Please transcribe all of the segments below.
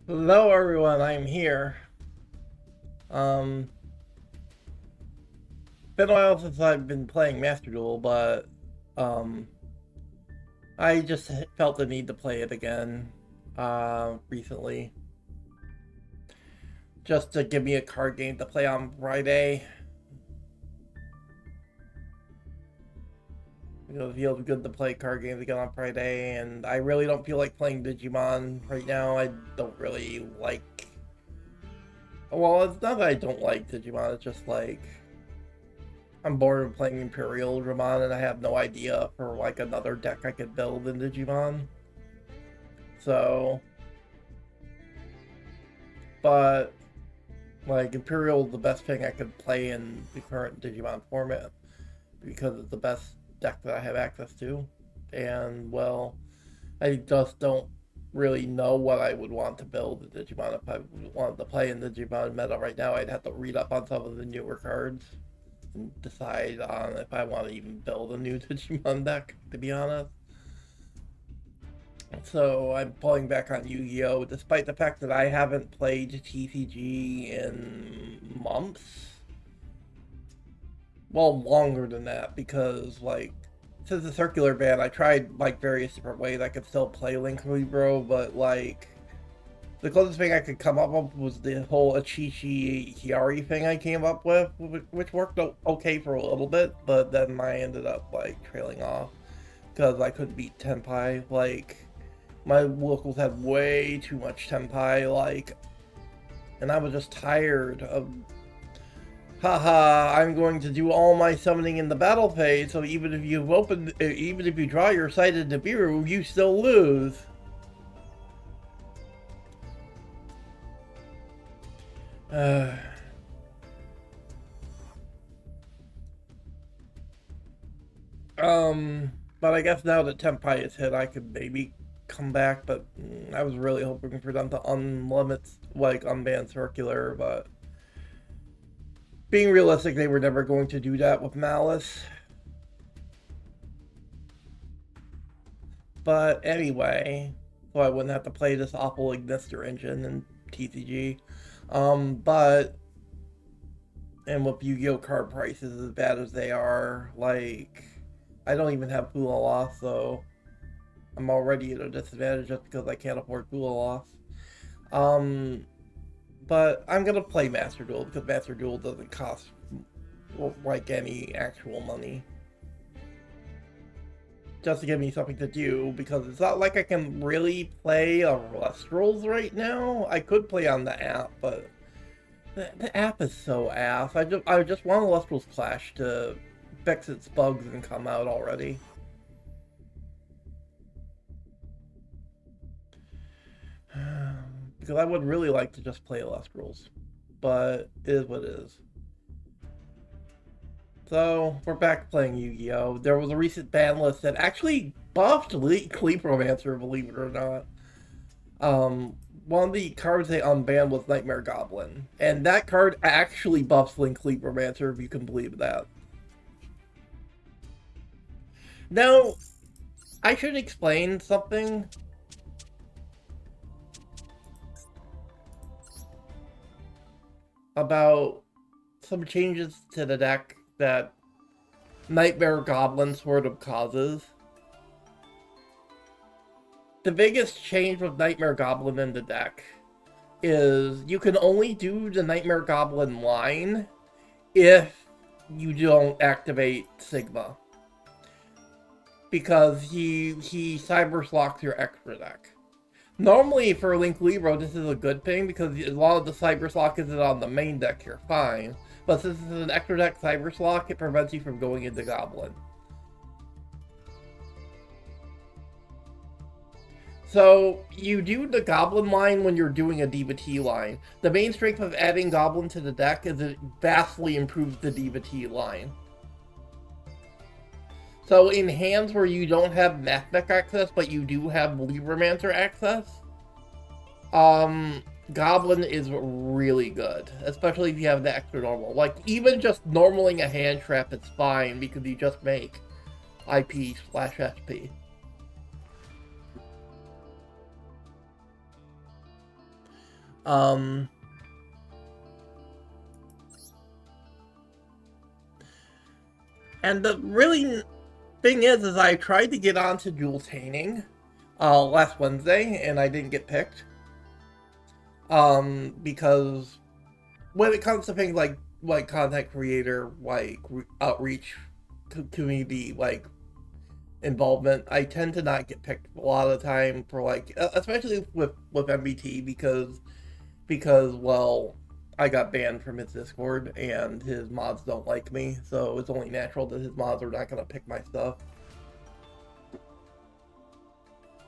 Hello everyone, I'm here. Um, been a while since I've been playing Master Duel, but um, I just felt the need to play it again recently. Just to give me a card game to play on Friday. It feels good to play card games again on Friday, and I really don't feel like playing Digimon right now. I don't really like. Well, it's not that I don't like Digimon, it's just like I'm bored of playing Imperial Dramon and I have no idea for like another deck I could build in Digimon. So, but like Imperial is the best thing I could play in the current Digimon format because it's the best deck that I have access to. And well, I just don't really know what I would want to build in Digimon. If I wanted to play in the Digimon meta right now, I'd have to read up on some of the newer cards and decide on if I want to even build a new Digimon deck, to be honest. So I'm pulling back on Yu-Gi-Oh! Despite the fact that I haven't played TCG in months. Well, longer than that, because, like, since the circular ban, I tried, like, various different ways I could still play Link Libro, but, like, the closest thing I could come up with was the whole Achichi Hiyari thing I came up with, which worked okay for a little bit, but then I ended up, like, trailing off, because I couldn't beat Tenpai, like, my locals had way too much Tenpai, like, and I was just tired of, haha, I'm going to do all my summoning in the battle phase, so even if even if you draw your sighted Nibiru, you still lose. Uh, but I guess now that Tenpai is hit, I could maybe come back, but I was really hoping for them to unban Circular, but being realistic, they were never going to do that with Malice. But anyway, so I wouldn't have to play this awful Ignister engine in TCG. But and with Yu-Gi-Oh card prices as bad as they are, like I don't even have Pula Loss, so I'm already at a disadvantage just because I can't afford Pula Loss. Um, but I'm gonna play Master Duel because Master Duel doesn't cost like any actual money. Just to give me something to do, because it's not like I can really play a Lustrals right now. I could play on the app, but the app is so ass. I just want a Lustrals Clash to fix its bugs and come out already. Because I would really like to just play Lustrals, but it is what it is. So, we're back playing Yu-Gi-Oh! There was a recent ban list that actually buffed Libromancer, believe it or not. One of the cards they unbanned was Knightmare Goblin, and that card actually buffs Link Libromancer, if you can believe that. Now, I should explain something about some changes to the deck that Knightmare Goblin sort of causes. The biggest change with Knightmare Goblin in the deck is you can only do the Knightmare Goblin line if you don't activate Sigma. Because he Cybers locks your extra deck. Normally for Link Libro, this is a good thing because a lot of the Cybers lock isn't on the main deck, you're fine. But since it's an extra deck Cybers lock, it prevents you from going into Goblin. So, you do the Goblin line when you're doing a Diva T line. The main strength of adding Goblin to the deck is it vastly improves the Diva T line. So, in hands where you don't have Mathmech access, but you do have Libromancer access, Goblin is really good. Especially if you have the extra normal. Like, even just normaling a hand trap is fine because you just make IP/SP. And the really thing is I tried to get onto Duel Taining last Wednesday, and I didn't get picked. Because when it comes to things like content creator, like outreach, community, like involvement, I tend to not get picked a lot of the time for like, especially with MBT, because well, I got banned from his Discord and his mods don't like me, so it's only natural that his mods are not gonna pick my stuff.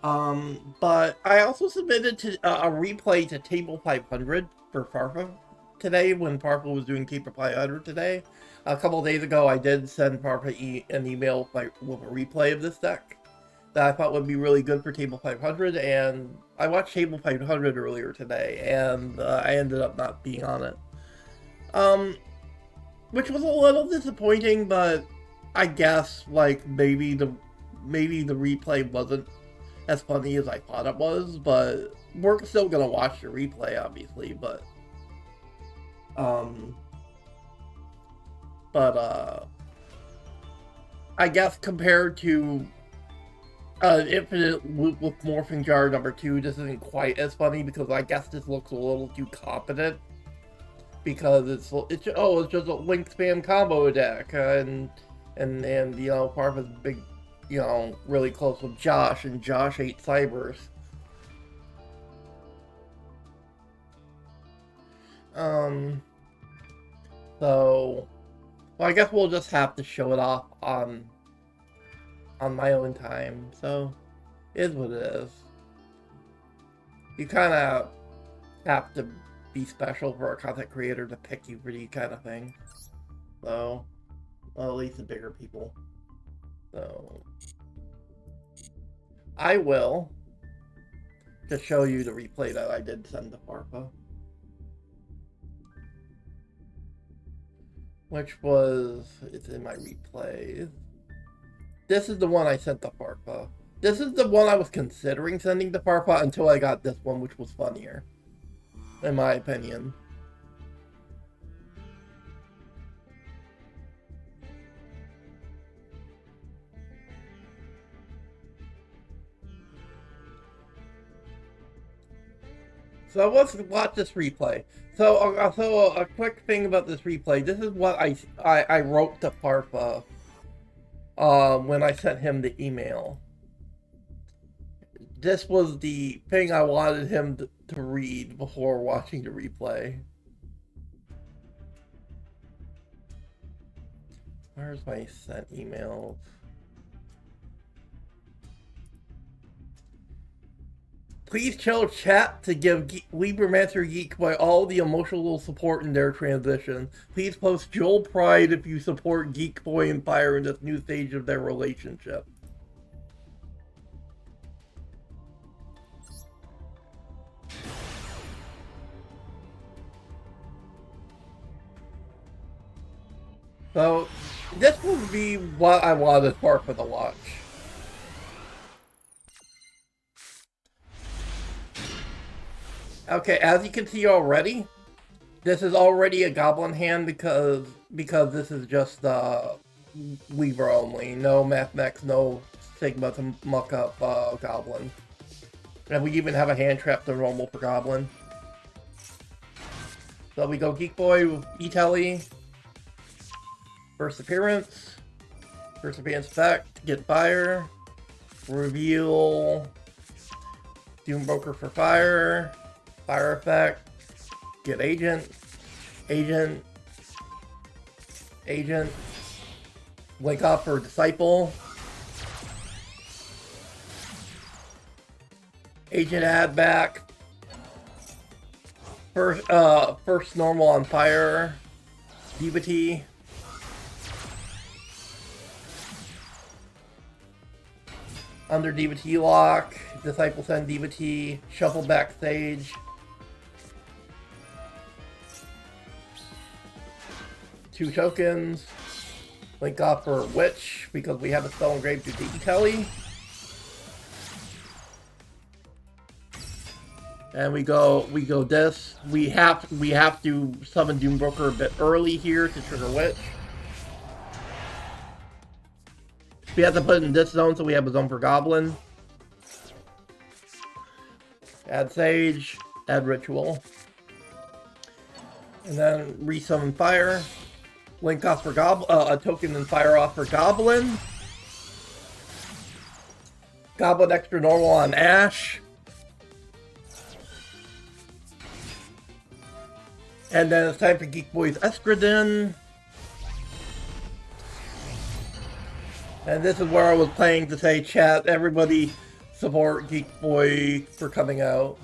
But I also submitted to a replay to Table 500 for Farfa today when Farfa was doing Table 500 today. A couple days ago, I did send Farfa an email with a replay of this deck that I thought would be really good for Table 500, and I watched Table 500 earlier today, and I ended up not being on it. Which was a little disappointing, but I guess, like, maybe the replay wasn't as funny as I thought it was, but we're still gonna watch the replay, obviously, but I guess compared to Infinite Loop with Morphing Jar number 2, this isn't quite as funny, because I guess this looks a little too competent, because it's just a link spam combo deck, and you know, Farfa's big, you know, really close with Josh, and Josh ate Cybers. So, well, I guess we'll just have to show it off on my own time. So, it is what it is. You kind of have to be special for a content creator to pick you for these kind of things. So, well, at least the bigger people. So, I will just show you the replay that I did send to Farfa. Which was, it's in my replays. This is the one I sent to Farfa. This is the one I was considering sending to Farfa until I got this one, which was funnier, in my opinion. So let's watch this replay. So a quick thing about this replay. This is what I wrote to Farfa when I sent him the email. This was the thing I wanted him to read before watching the replay. Where's my sent emails? Please tell chat to give Libromancer Geek Boy all the emotional support in their transition. Please post Joel Pride if you support Geek Boy and Fire in this new stage of their relationship. So, this would be what I wanted Farfa to watch. Okay, as you can see already, this is already a Goblin hand because this is just Libra only. No Mathmex, no Sigma to muck up Goblin. And we even have a hand trap to normal for Goblin. So we go Geek Boy with E-Telly. First appearance effect, get fire, reveal, Doombroker for fire, fire effect, get agent, wake up for disciple, agent add back, first normal on fire, DBT, under DBT lock, disciple send DBT, shuffle backstage, two tokens, link off for Witch because we have a spell engraved to E-Telly. And we go this. We have to summon Doombroker a bit early here to trigger Witch. We have to put it in this zone so we have a zone for Goblin. Add Sage, add Ritual. And then resummon Fire. Link off for a token and fire off for Goblin. Goblin extra normal on Ash. And then it's time for Geek Boy's Estrogen. And this is where I was planning to say, chat, everybody support Geek Boy for coming out.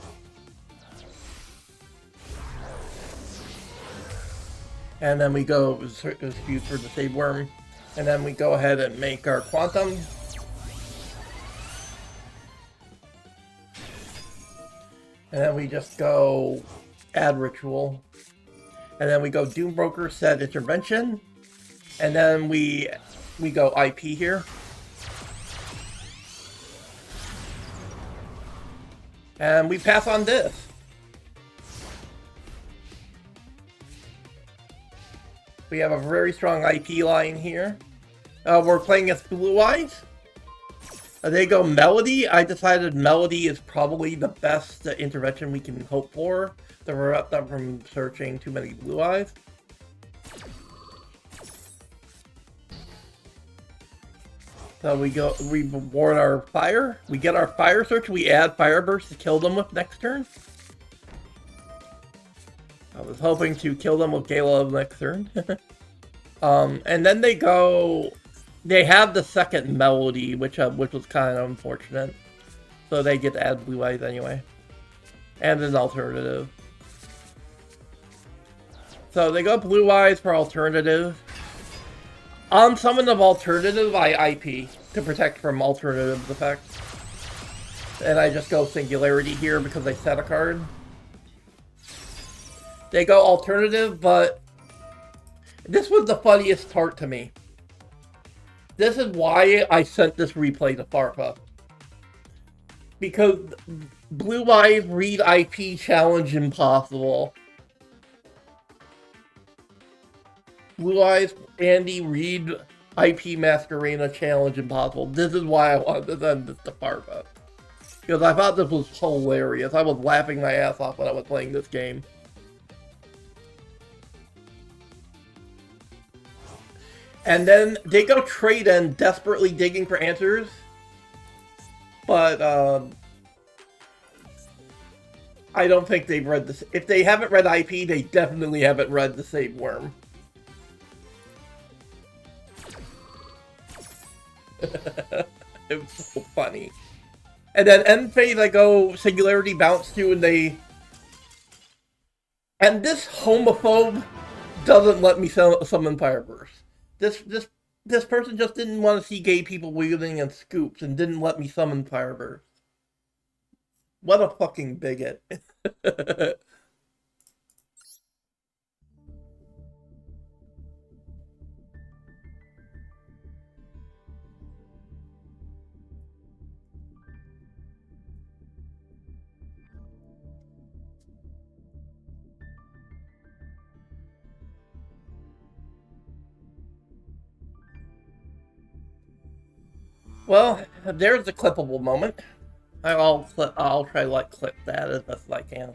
And then we go use for the Save Worm. And then we go ahead and make our Quantum. And then we just go add Ritual. And then we go Doombroker, set Intervention. And then we go IP here. And we pass on this. We have a very strong IP line here. We're playing against Blue Eyes. They go Melody. I decided Melody is probably the best intervention we can hope for to prevent them from searching too many Blue Eyes. So we reward our fire. We get our fire search. We add Fire Burst to kill them with next turn. I was hoping to kill them with Gala next turn. And then they go. They have the second Melody, which was kind of unfortunate. So they get to add Blue Eyes anyway. And an alternative. So they go Blue Eyes for alternative. On summon of alternative, I IP to protect from alternative effects. And I just go Singularity here because I set a card. They go alternative, but this was the funniest part to me. This is why I sent this replay to Farpa. Because Blue Eyes read IP challenge impossible. Blue Eyes, Andy, read IP Masquerena challenge impossible. This is why I wanted to send this to Farpa. Because I thought this was hilarious. I was laughing my ass off when I was playing this game. And then they go trade in, desperately digging for answers. But, I don't think they've read this. If they haven't read IP, they definitely haven't read the Save Worm. It was so funny. And then end phase, I go Singularity Bounce to, and they... And this homophobe doesn't let me summon Fireburst. This person just didn't want to see gay people wielding and scoops and didn't let me summon Fireburst. What a fucking bigot. Well, there's the clippable moment. I'll try to clip that as best as I can.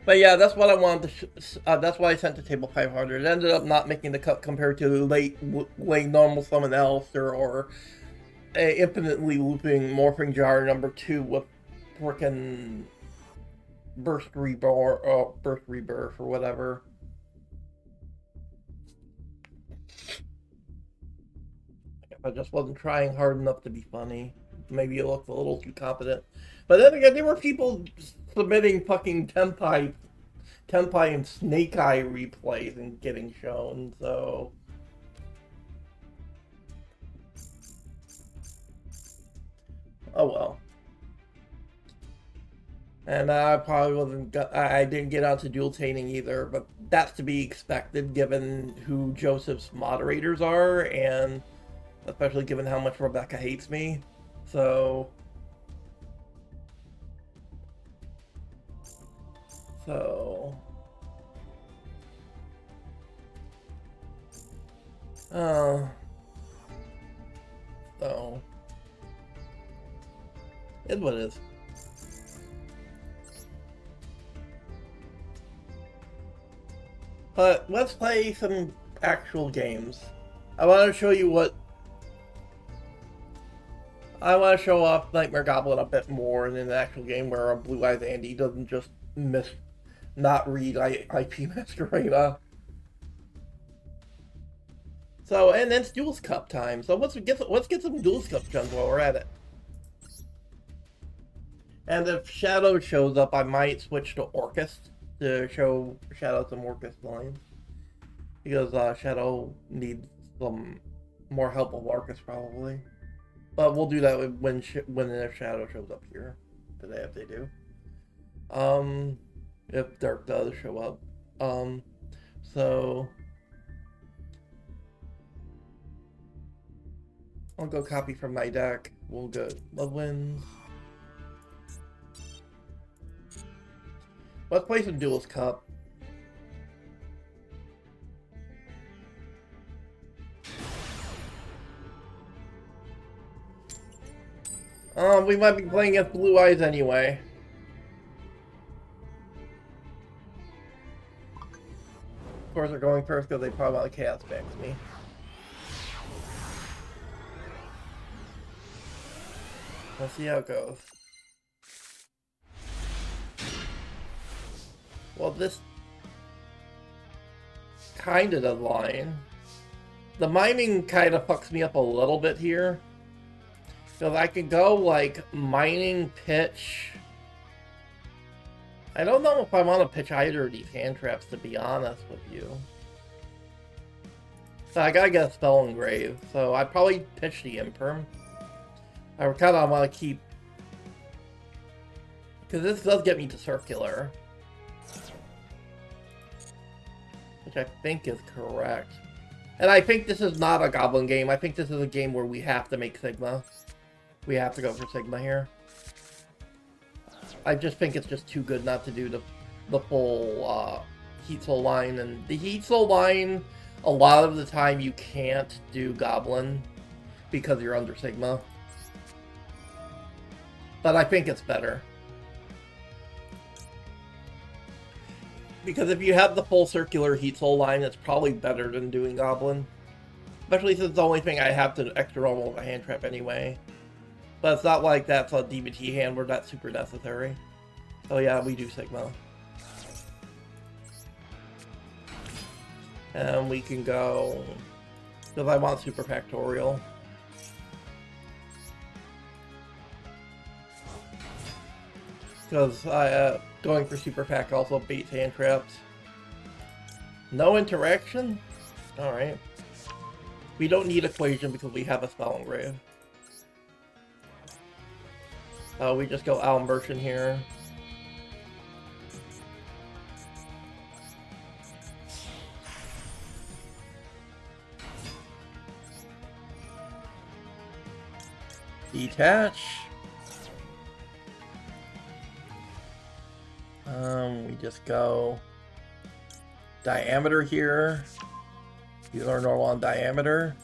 But yeah, that's what I wanted to. That's why I sent to table 500. It ended up not making the cut compared to the late normal summon Alistair or infinitely looping Morphing Jar number 2 with frickin' Burst Rebirth or whatever. I just wasn't trying hard enough to be funny. Maybe it looked a little too competent. But then again, there were people submitting fucking Tenpai and Snake Eye replays and getting shown, so... Oh well. And I didn't get out to dual tainting either, but that's to be expected given who Joseph's moderators are, and... especially given how much Rebecca hates me. So... So... So... It's what it is. But let's play some actual games. I want to show you what... I want to show off Knightmare Goblin a bit more in an actual game where a Blue Eyes Andy doesn't just not read IP Masquerade. So, and it's Duels Cup time. So let's get some Duels Cup guns while we're at it. And if Shadow shows up, I might switch to Orcust to show Shadow some Orcust lines. Because Shadow needs some more help with Orcust probably. But we'll do that when if Shadow shows up here today, if they do. If Dirk does show up. So I'll go copy from my deck. We'll go Love Wins. Let's play some Duels Cup. We might be playing against Blue Eyes anyway. Of course, they're going first because they probably want to Chaos Banks me. Let's see how it goes. Well, this kind of does line. The mining kind of fucks me up a little bit here. So I could go like mining, pitch. I don't know if I want to pitch either of these hand traps, to be honest with you. So I gotta get a spell engrave. So I probably pitch the Imperm. I kind of want to keep, because this does get me to circular, which I think is correct. And I think this is not a Goblin game. I think this is a game where we have to make Sigma. We have to go for Sigma here. I just think it's just too good not to do the full Heat Soul line. And the Heat Soul line, a lot of the time you can't do Goblin because you're under Sigma. But I think it's better. Because if you have the full circular Heat Soul line, it's probably better than doing Goblin. Especially since it's the only thing I have to extra roll with a hand trap anyway. But it's not like that's a DBT hand where that's super necessary. Oh yeah, we do Sigma. And we can go... because I want Super Factorial. Because going for Super Pack also baits hand traps. No interaction? Alright. We don't need equation because we have a spell engrave. We just go Al Merchant here. Detach. We just go diameter here. These are normal on diameter.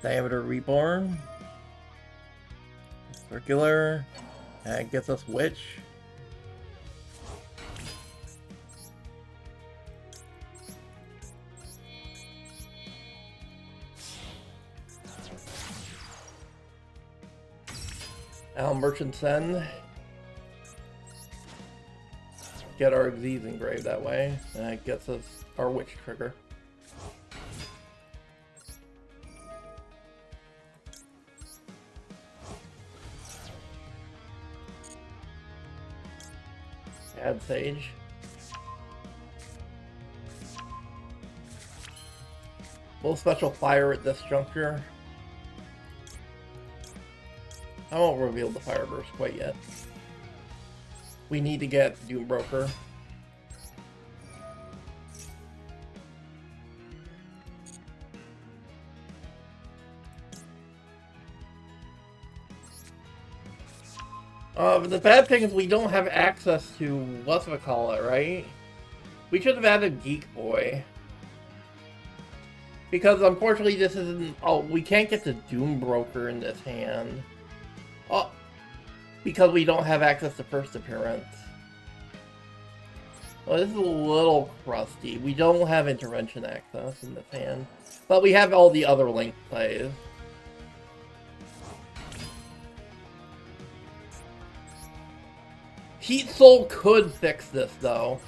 Diameter reborn. Circular. And it gets us Witch. Al Merchant Send. Get our Xyz engraved that way, and it gets us our Witch trigger. Add Sage. We'll special fire at this juncture. I won't reveal the fire burst quite yet. We need to get Doombroker. The bad thing is we don't have access to whatchamacallit, right? We should have added Geek Boy. Because unfortunately this isn't... Oh, we can't get the Doom Broker in this hand. Oh, because we don't have access to first appearance. Well, this is a little crusty. We don't have intervention access in this hand. But we have all the other Link plays. Heat Soul could fix this, though.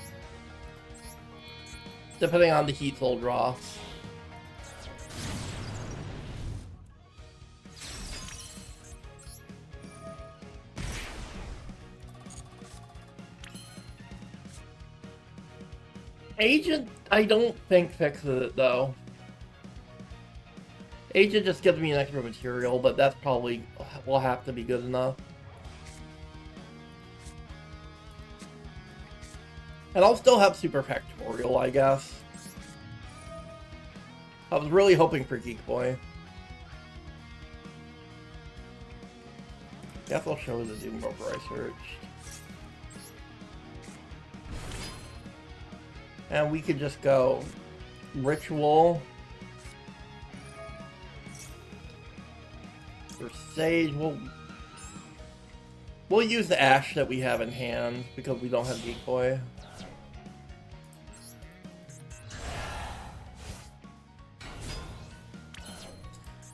Depending on the Heat Soul draw. Agent, I don't think fixes it, though. Agent just gives me an extra material, but that's probably will have to be good enough. And I'll still have Super Factorial, I guess. I was really hoping for Geek Boy. Guess I'll show the Doom Broker I searched. And we could just go Ritual. For Sage, we'll use the Ash that we have in hand because we don't have Geek Boy.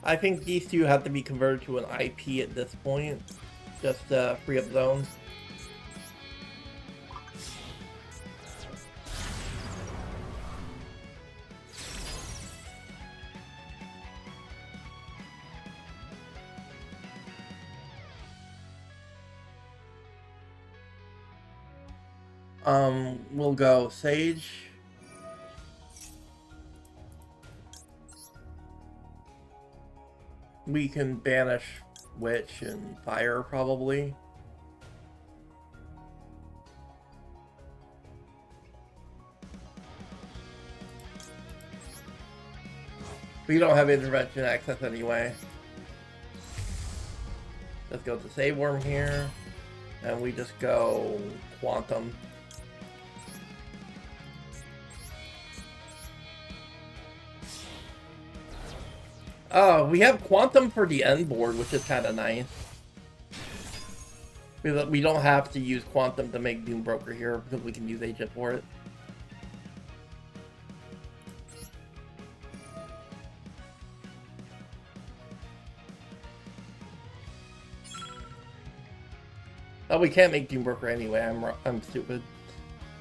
I think these two have to be converted to an IP at this point, just to free up zones. We'll go Sage. We can banish Witch and Fire, probably. We don't have intervention access anyway. Let's go to Save Worm here. And we just go Quantum. We have Quantum for the end board, which is kind of nice. We don't have to use Quantum to make Doom Broker here, because we can use Agent for it. Oh, we can't make Doom Broker anyway, I'm stupid.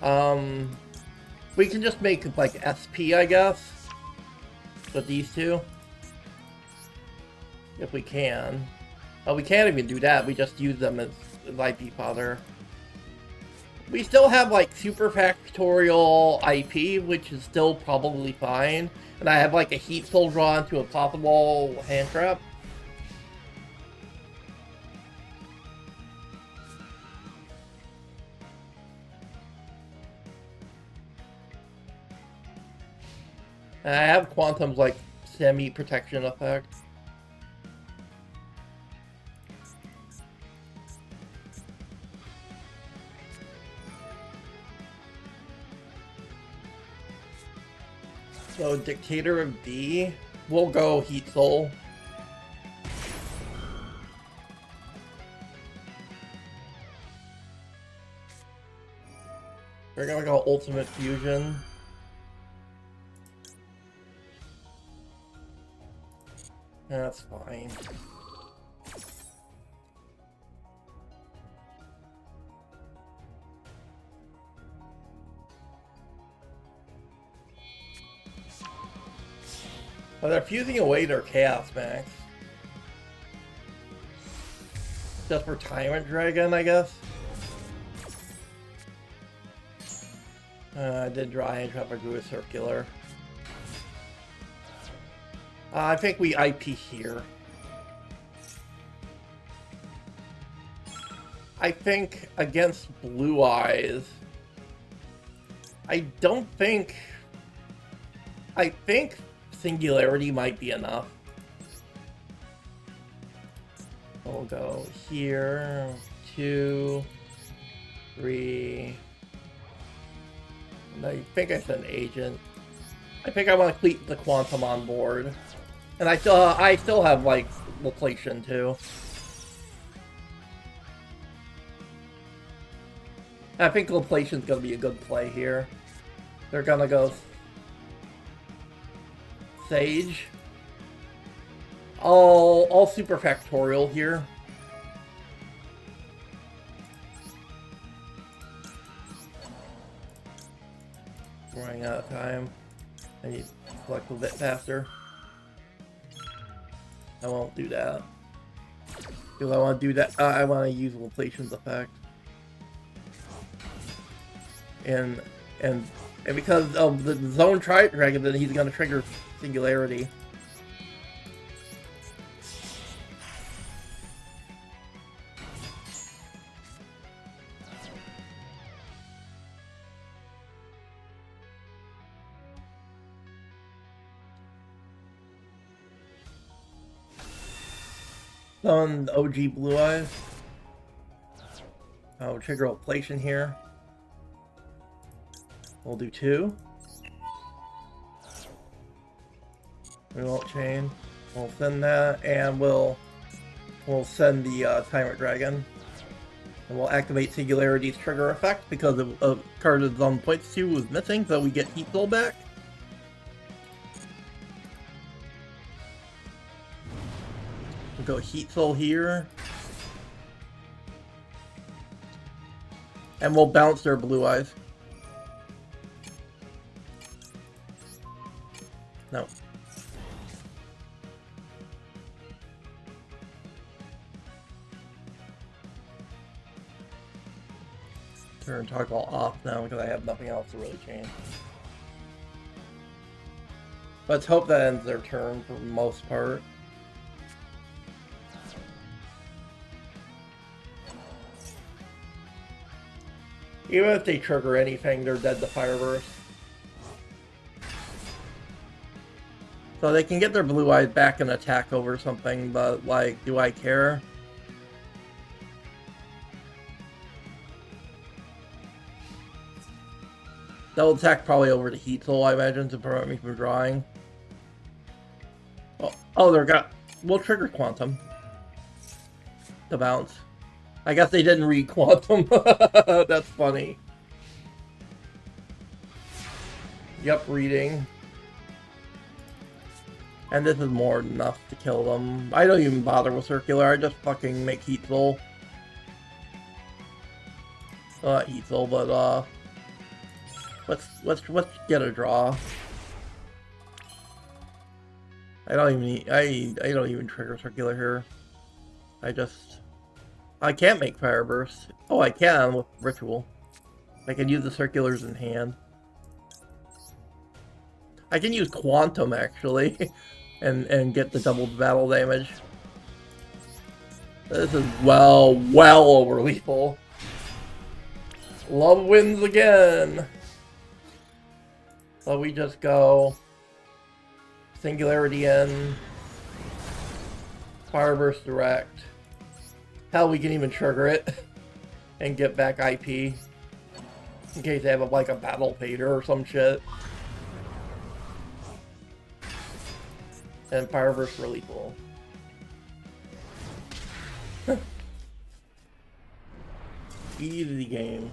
We can just make, like, SP, I guess, with these two. If we can. Oh, we can't even do that. We just use them as IP fodder. We still have, like, Super Factorial IP, which is still probably fine. And I have, like, a Heat Soul draw into a possible hand trap. And I have Quantum's, like, semi-protection effect. So, Dictator of D, we'll go Heat Soul. We're gonna go Ultimate Fusion. That's fine. Oh, they're fusing away their Chaos Max. Just for Tyrant Dragon, I guess. I did draw Hand Trap, I drew a Circular. I think we IP here. I think against Blue Eyes, I think Singularity might be enough. we'll go here. 2, 3. And I think I said an agent. I think I want to keep the Quantum on board. And I still have, like, Location, too. I think Location's gonna be a good play here. They're gonna go Sage. All super factorial here. Running out of time. I need to collect a bit faster. I won't do that. Do I want to do that? I want to use Location's effect. And because of the Zone Tri-Dragon, then he's gonna trigger Singularity. On OG Blue Eyes. I'll trigger Location here. We'll do 2. We won't chain. We'll send that, and we'll send the Tyrant Dragon. And we'll activate Singularity's trigger effect because of card is on points 2 was missing, so we get Heat Soul back. We'll go Heat Soul here. And we'll bounce their Blue Eyes. No. Turn toggle off now because I have nothing else to really change. Let's hope that ends their turn for the most part. Even if they trigger anything, they're dead to Fire Burst. So they can get their Blue Eyes back and attack over something, but, like, do I care? They'll attack probably over the Heat Soul, I imagine, to prevent me from drawing. Oh, we'll trigger Quantum. To bounce. I guess they didn't read Quantum. That's funny. Yep, reading. And this is more than enough to kill them. I don't even bother with Circular, I just fucking make Heat Soul. Not Heat Soul, but let's get a draw. I don't even trigger Circular here. I can't make Fire Burst. Oh, I can with Ritual. I can use the Circulars in hand. I can use Quantum actually. And get the double battle damage. This is well over lethal. Love wins again. So we just go Singularity in, Fire Burst direct. Hell, we can even trigger it and get back IP in case they have like a Battle Fader or some shit. And Fire Burst really cool. Easy game.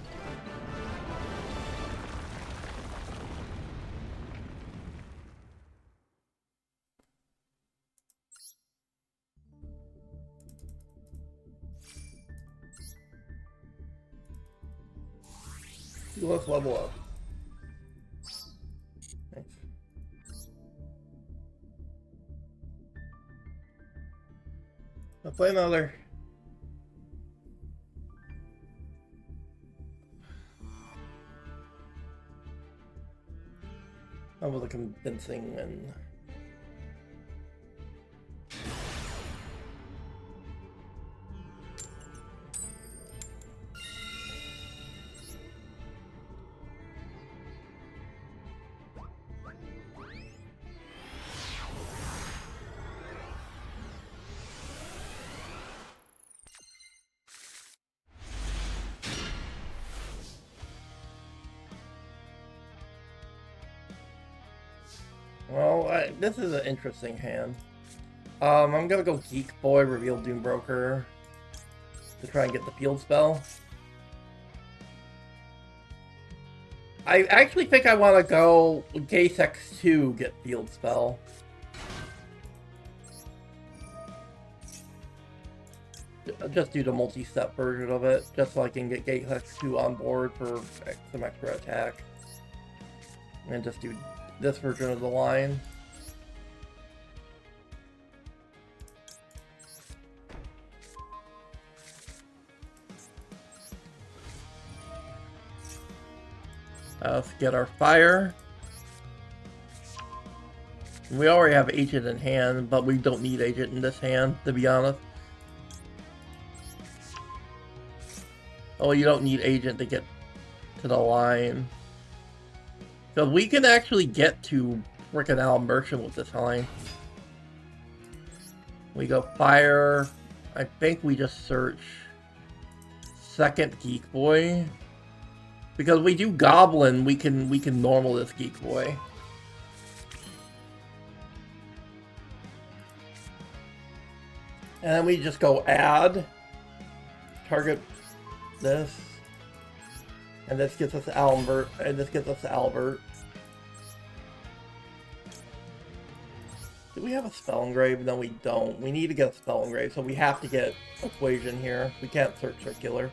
Let's level up. Nice. Let's play another. That was a convincing and Well, this is an interesting hand. I'm gonna go Geek Boy, reveal Doombroker to try and get the field spell. I actually think I want to go Case X2, get field spell. Just do the multi-step version of it, just so I can get Gate X2 on board for some extra attack. And just do this version of the line. Let's get our fire. We already have Agent in hand, but we don't need Agent in this hand, to be honest. Oh, you don't need Agent to get to the line. So we can actually get to frickin' Al Merchant with this line. We go fire. I think we just search second Geek Boy. Because we do Goblin, we can normal this Geek Boy. And then we just go add, target this, and this gets us Albert, and this gets us Albert. Do we have a spell engrave? No, we don't. We need to get a spell engrave, so we have to get equation here. We can't search circular.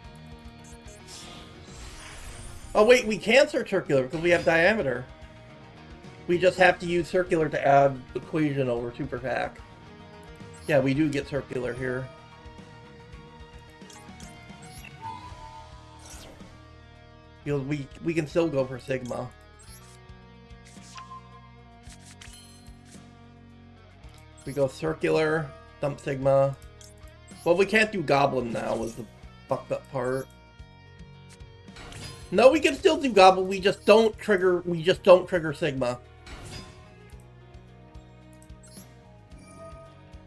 Oh wait, we can search circular because we have diameter. We just have to use circular to add equation over super pack. Yeah, we do get circular here. Because we can still go for Sigma. We go circular, dump Sigma. Well, we can't do Goblin now, was the fucked up part. No, we can still do Goblin, we just don't trigger Sigma.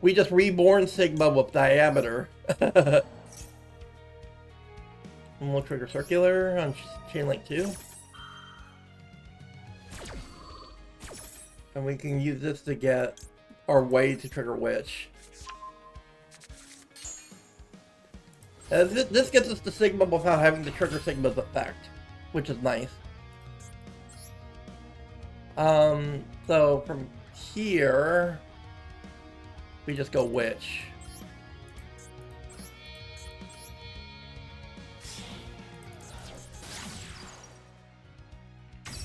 We just reborn Sigma with diameter. And we'll trigger circular on Chain Link 2. And we can use this to get our way to trigger Witch. And this gets us to Sigma without having to trigger Sigma's effect, which is nice. So from here, we just go Witch.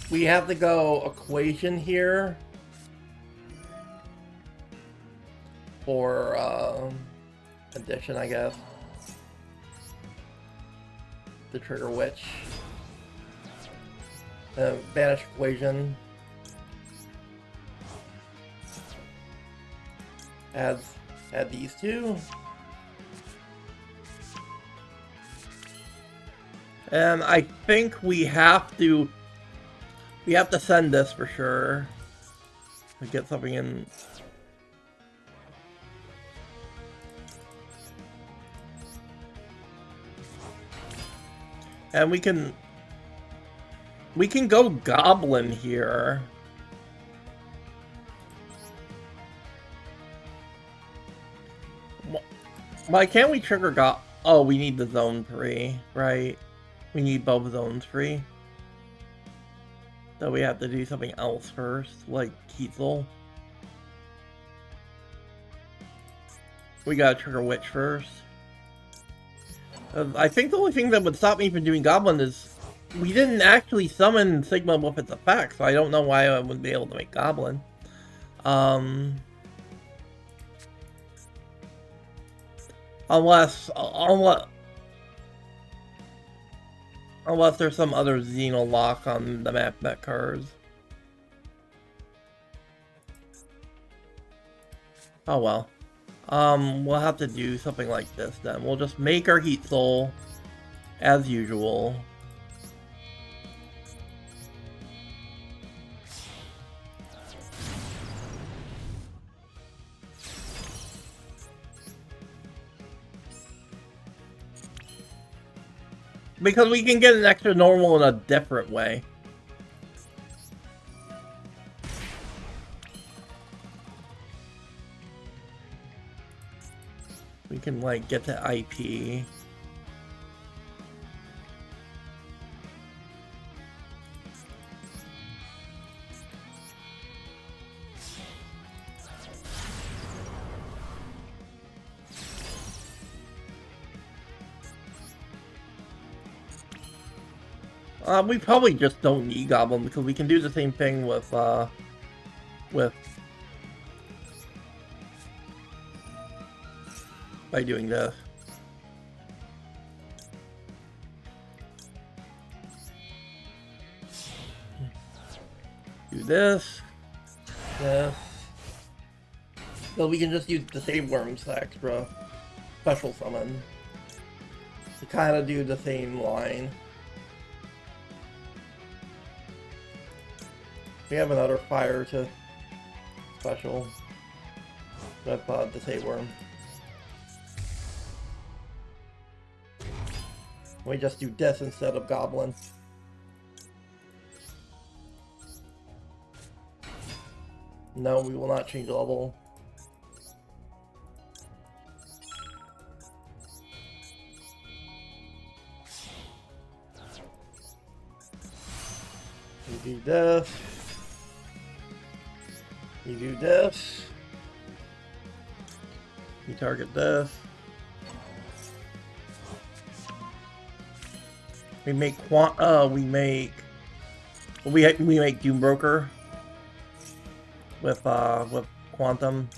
We have to go equation here for addition, I guess. To trigger Witch. Banish equation. Add these two. And I think we have to send this for sure. To get something in. And we can go Goblin here. Why can't we trigger Oh, we need the zone 3, right? We need both zones 3. So we have to do something else first, like Kiesel. We gotta trigger Witch first. I think the only thing that would stop me from doing Goblin is we didn't actually summon Sigma with its effect, so I don't know why I wouldn't be able to make Goblin. Unless there's some other Xeno lock on the map that cards. Oh well. We'll have to do something like this then. We'll just make our Heat Soul as usual. Because we can get an extra normal in a different way. like get to IP. We probably just don't need Goblin because we can do the same thing with by doing this. Do this. So we can just use the same worms extra special summon to kind of do the same line. We have another fire to special with the same worm. We just do this instead of Goblin. No, we will not change level. We do this. You do this. You target this. We make we make Doombroker with Quantum.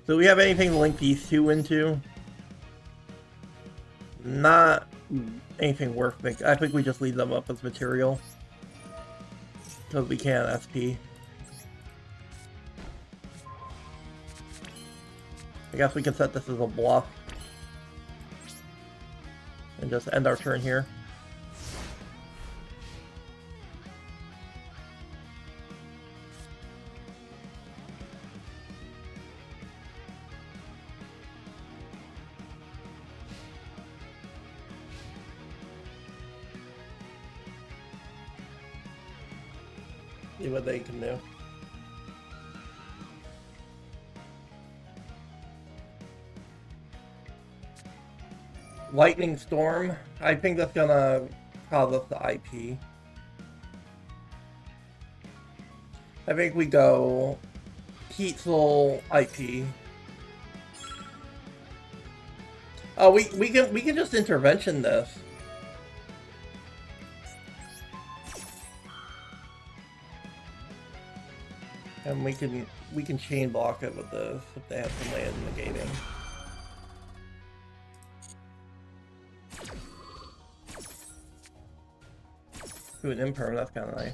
Do we have anything to link these two into? Not anything worth making. I think we just leave them up as material. Because we can't SP. I guess we can set this as a bluff. And just end our turn here. See what they can do. Lightning Storm. I think that's gonna cause us the IP. I think we go Heat Soul IP. Oh, we can just intervention this. And we can chain block it with this if they have some land negating. Do an imperm, that's kind of nice.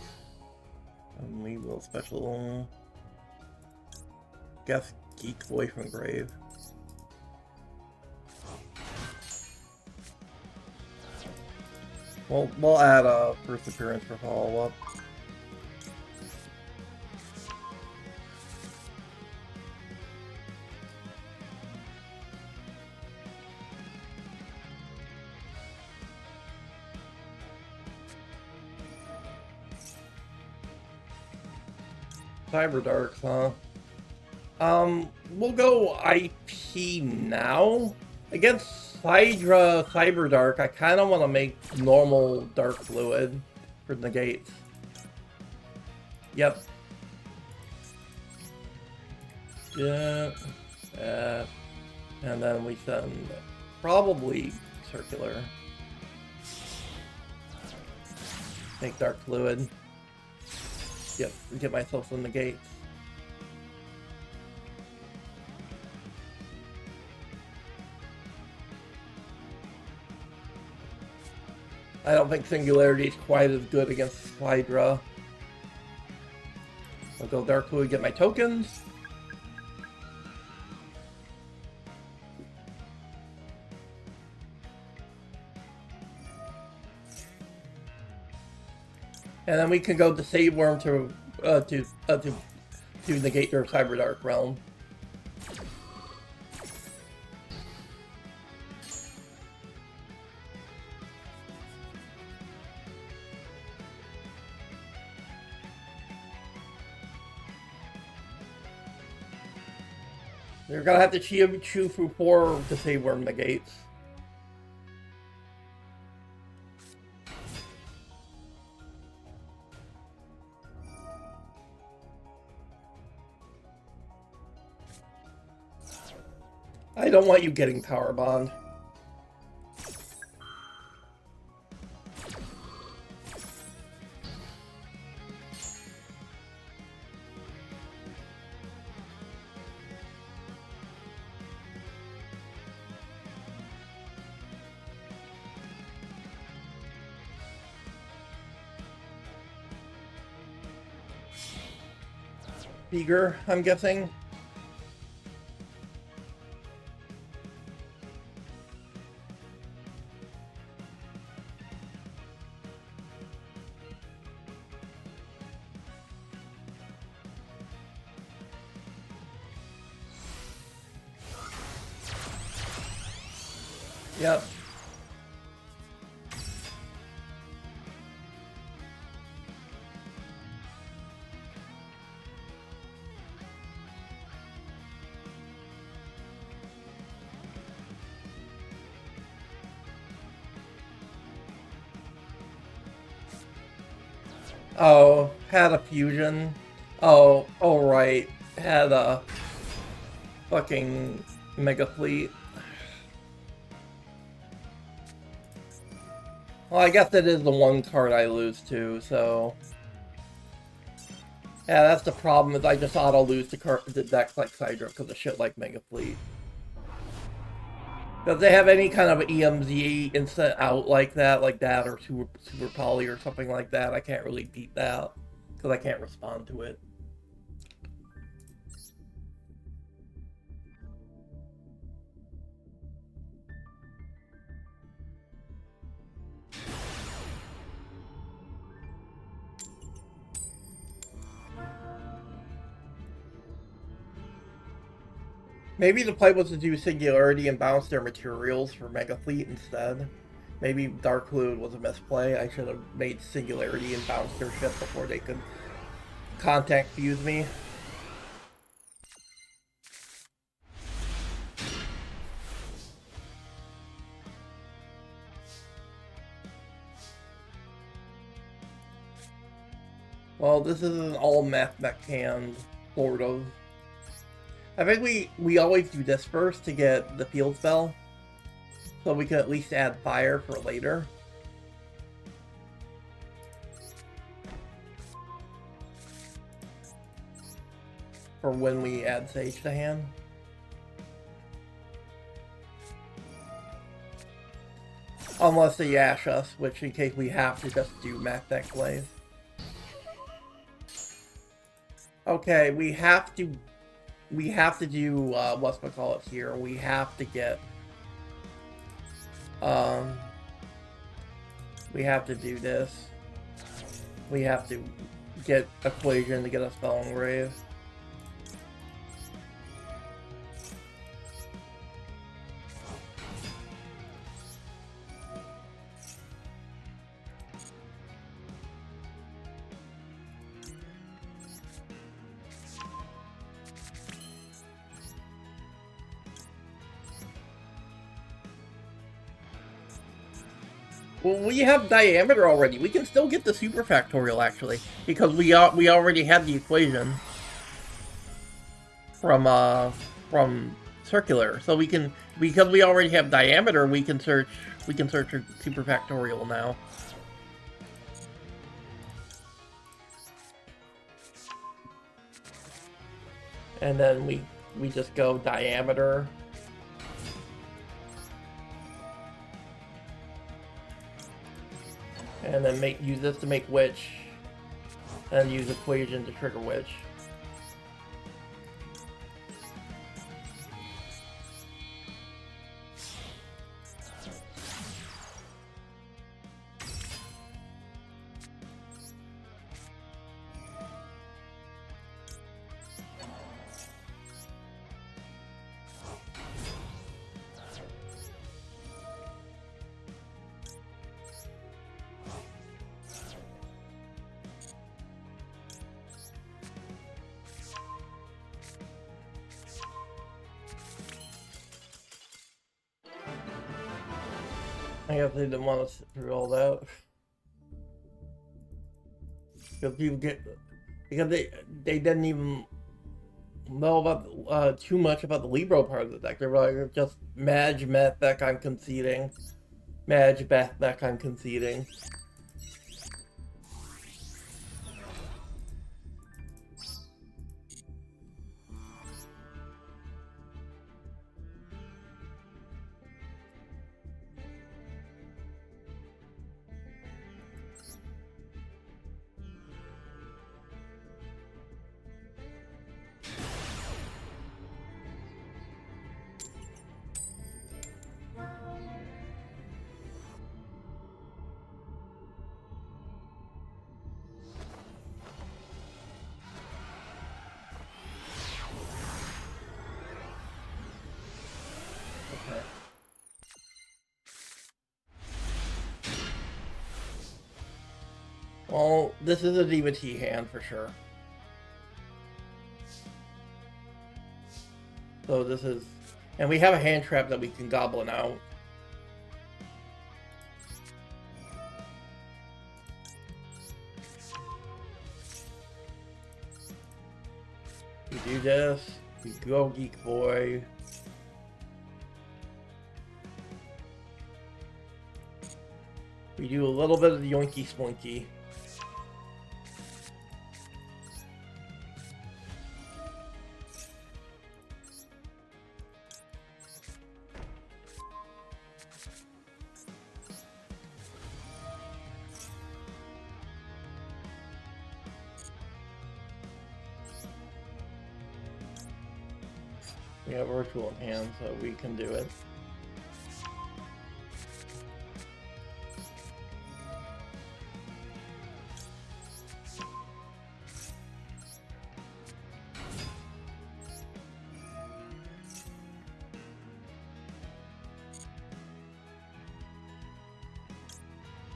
And we will special guess Geek Boy from Grave. We'll add a first appearance for follow-up. Cyber Darks, huh? We'll go IP now. Against Hydra Cyber Dark, I kind of want to make normal Dark Fluid for negates. Yep. Yeah. And then we send probably Circular. Make Dark Fluid. Yep, get myself some negates. I don't think Singularity is quite as good against Hydra. I'll go Dark Fluid, get my tokens. And then we can go to Save Worm to negate their Cyber Dark Realm. You're gonna have to chew through 4 to save worm negates. I don't want you getting power bond. Eager, I'm guessing. Yep. Oh, had a fusion. Oh, right. Had a fucking mega fleet. Well, I guess it is the one card I lose to, so... Yeah, that's the problem, is I just auto-lose the decks like Sidra because of shit like Mega Fleet. Does they have any kind of EMZ instant out like that, or Super Poly or something like that? I can't really beat that, because I can't respond to it. Maybe the play was to do Singularity and bounce their materials for Mega Fleet instead. Maybe Dark Fluid was a misplay. I should have made Singularity and bounced their ship before they could contact fuse me. Well, this is an all-math mech hand, sort of. I think we always do this first to get the field spell, so we can at least add fire for later. For when we add Sage to hand. Unless they yash us, which in case we have to just do math deck plays. Okay, we have to do, whatchamacallit here. We have to get, we have to do this. We have to get Equation to get a Spell Engrave. Well, we have Diameter already. We can still get the Super Factorial, actually, because we already had the equation from Circular. So we can, because we already have Diameter, we can search a Super Factorial now. And then we just go Diameter. And then use this to make Witch, and use Equation to trigger Witch. I guess they didn't want to sit through all that. Because they didn't even know about too much about the Libro part of the deck. They were like, just Maj Meth deck I'm conceding. Maj Beth deck I'm conceding. Well, this is a DBT hand for sure. So this is... And we have a hand trap that we can Goblin out. We do this. We go Geek Boy. We do a little bit of the Yoinky Spoinky. We have Virtual in hand, so we can do it.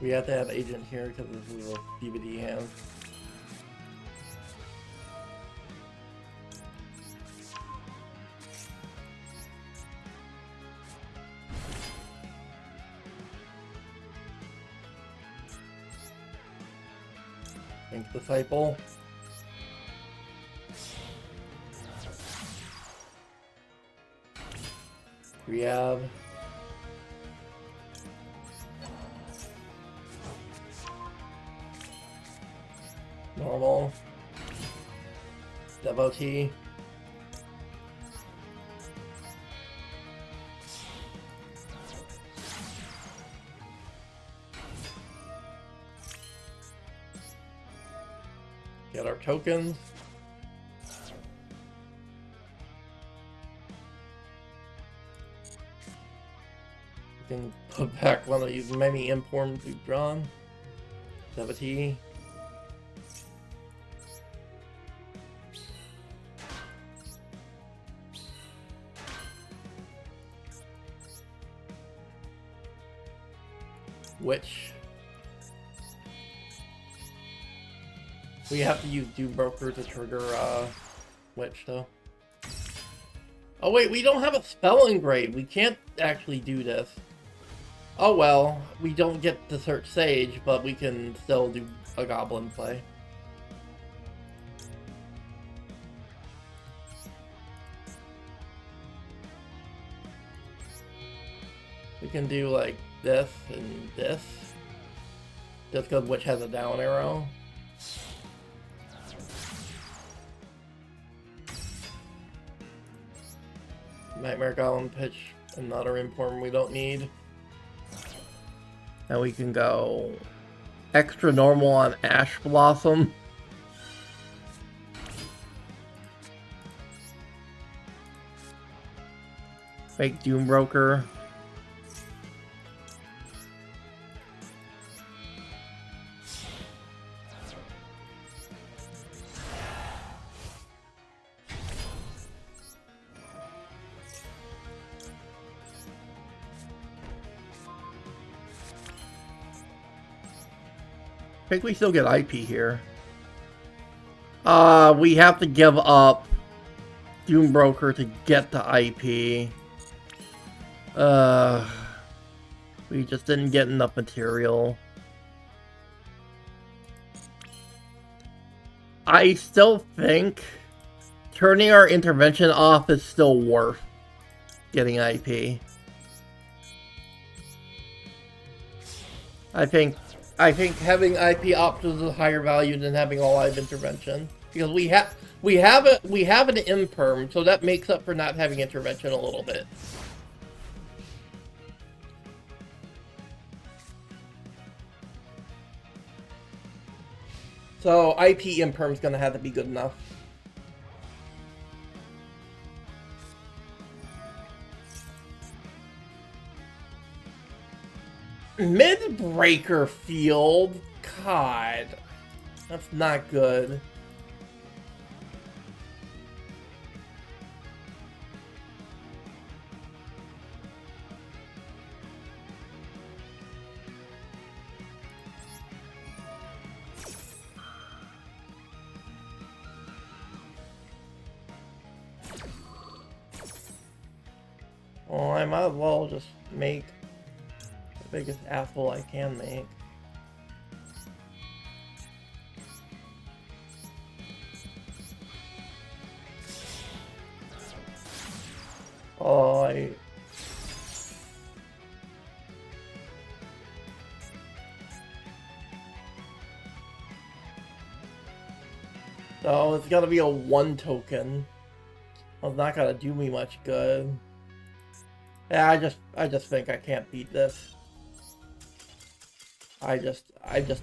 We have to have Agent here because this is a DVD hand. Think Disciple. We have normal, devotee, get our tokens. We can put back one of these many informs we've drawn. Devotee. Which we have to use Doom Broker to trigger Witch though. Oh wait, we don't have a spell engrave. We can't actually do this. Oh well, we don't get to search Sage, but we can still do a Goblin play. We can do like this and this. Just because Witch has a down arrow. Knightmare Goblin pitch another inform we don't need. And we can go extra normal on Ash Blossom. Fake Doom Broker. I think we still get IP here. We have to give up Doom Broker to get the IP. We just didn't get enough material. I still think turning our intervention off is still worth getting IP. I think having IP options is higher value than having all live intervention, because we have an imperm, so that makes up for not having intervention a little bit. So IP imperm is gonna have to be good enough. Mid-breaker field? God. That's not good. Well, I might as well just make the biggest asshole I can make. Oh, So it's gotta be a 1 token. Well, it's not gonna do me much good. Yeah, I just think I can't beat this. I just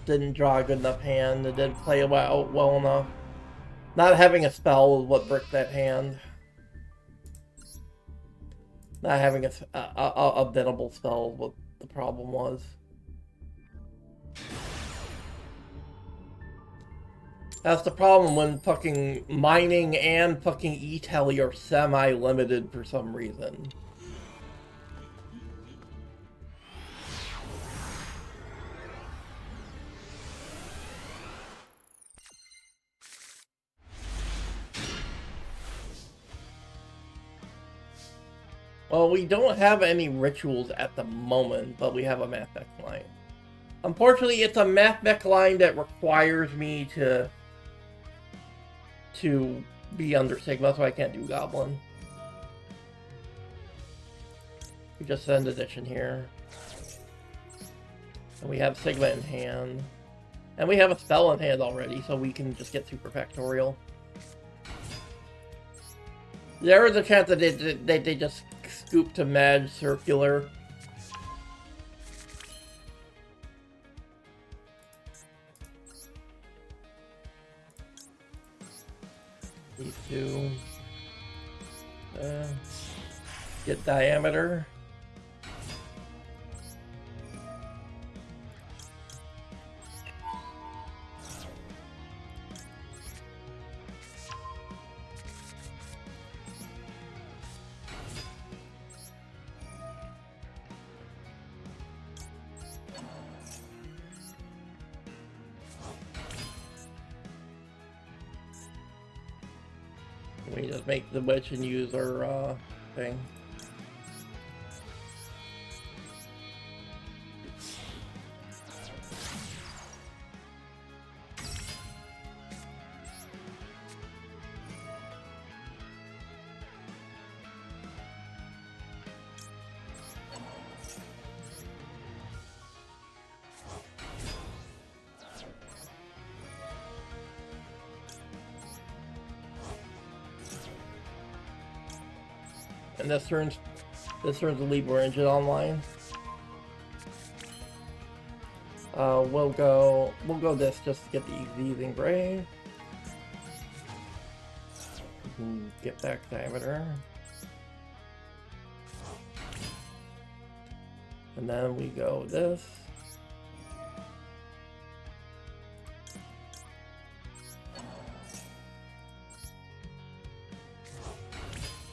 didn't draw a good enough hand. It didn't play well enough. Not having a spell is what bricked that hand. Not having a biddable spell is what the problem was. That's the problem when fucking mining and fucking e-tally are semi-limited for some reason. Well, we don't have any rituals at the moment, but we have a math deck line. Unfortunately, it's a math deck line that requires me to be under Sigma, so I can't do Goblin. We just send addition here. And we have Sigma in hand. And we have a spell in hand already, so we can just get Super Factorial. There is a chance that they just scoop to Mad Circular. These two. Get diameter. We just make the witch and use our thing. And this turns the Libra engine online. We'll go this just to get the easing brave. Get back diameter. And then we go this.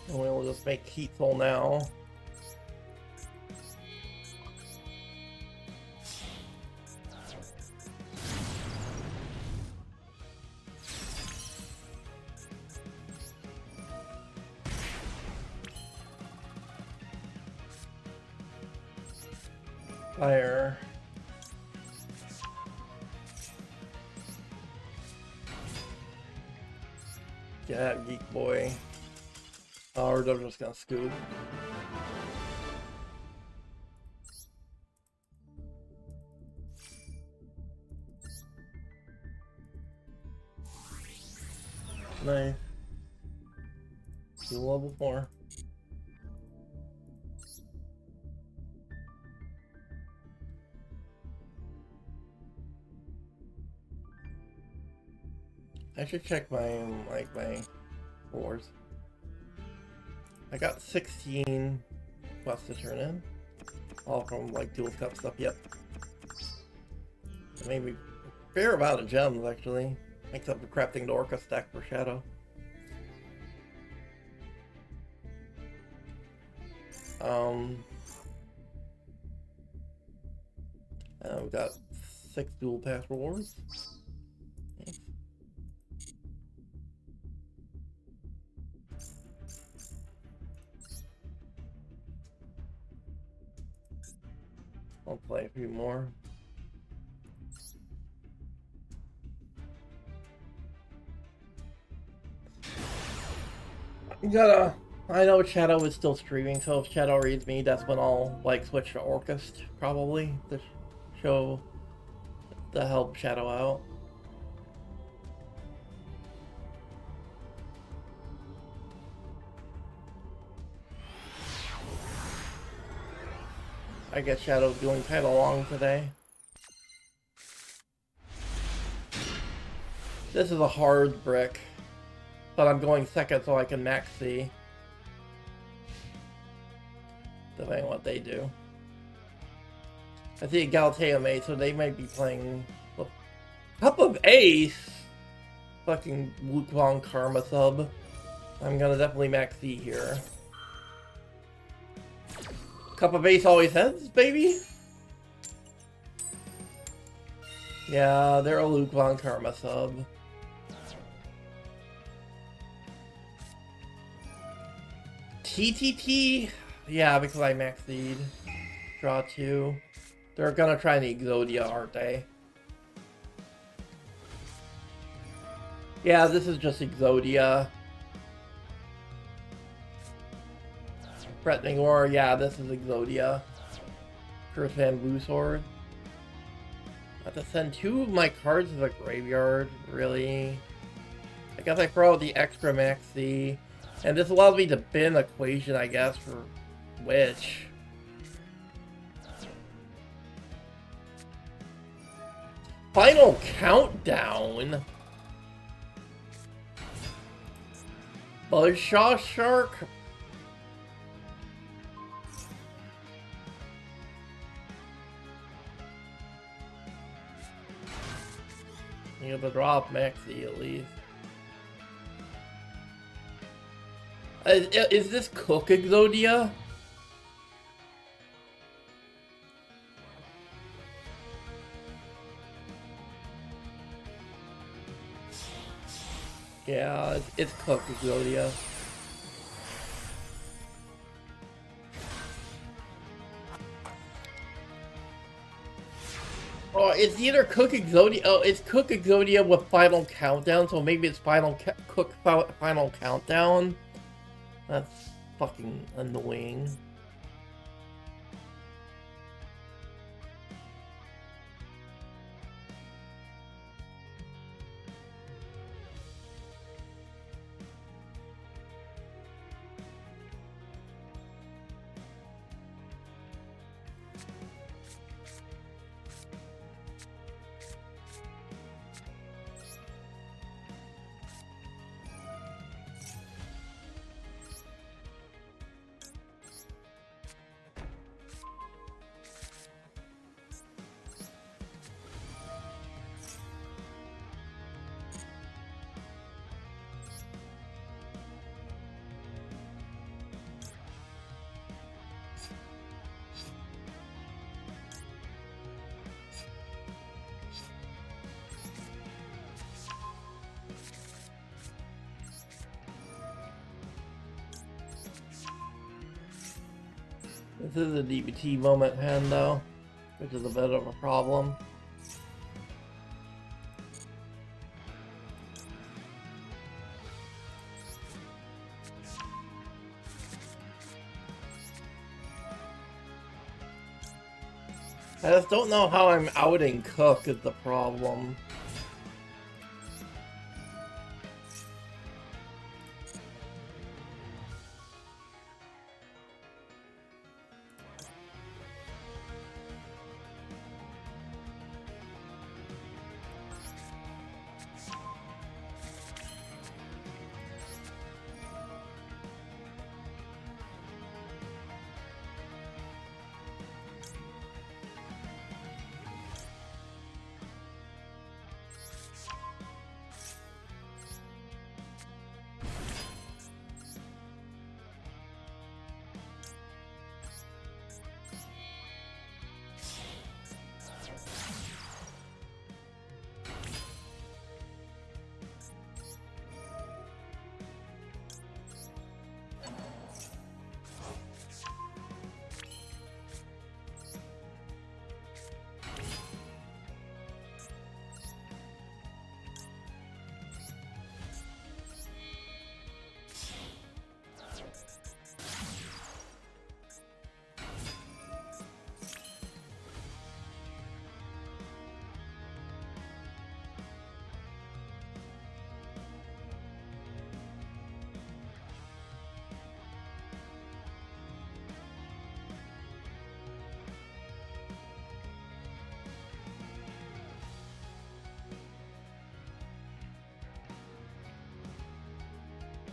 And we'll just make Heatful now. Fire. Yeah, geek boy. Oh, we're just gonna scoop. Nice. Do level 4. I should check my my wars. I got 16 quests to turn in. All from like Duel Cup stuff, yep. Maybe a fair amount of gems actually. Makes up for crafting the Orcust stack for Shadow. We've got 6 dual pass rewards. Nice. I'll play a few more. I know Shadow is still streaming, so if Shadow reads me, that's when I'll like switch to Orcust probably to show to help Shadow out. I guess Shadow's doing kind of long today. This is a hard brick, but I'm going second so I can max C. Depending on what they do. I see Galatea made, so they might be playing Cup of Ace. Fucking Luke Von Karma sub. I'm gonna definitely max C here. Cup of Ace always heads, baby. Yeah, they're a Luke Von Karma sub. TTT? Yeah, because I max seed. Draw 2. They're gonna try the Exodia, aren't they? Yeah, this is just Exodia. Threatening War, yeah, this is Exodia. Curse Bamboo Sword. I have to send 2 of my cards to the graveyard, really? I guess I throw out the extra max C. And this allows me to bin Equation, I guess, for Witch. Final Countdown? Buzzsaw Shark? You have to drop Maxi at least. Is this Cook Exodia? Yeah, it's Cook Exodia. Oh, it's either Cook Exodia. Oh, it's Cook Exodia with Final Countdown, so maybe it's Cook Final Countdown. That's fucking annoying. This is a DBT moment hand though. which is a bit of a problem. I just don't know how I'm outing Cook is the problem.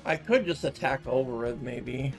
I could just attack over it, maybe.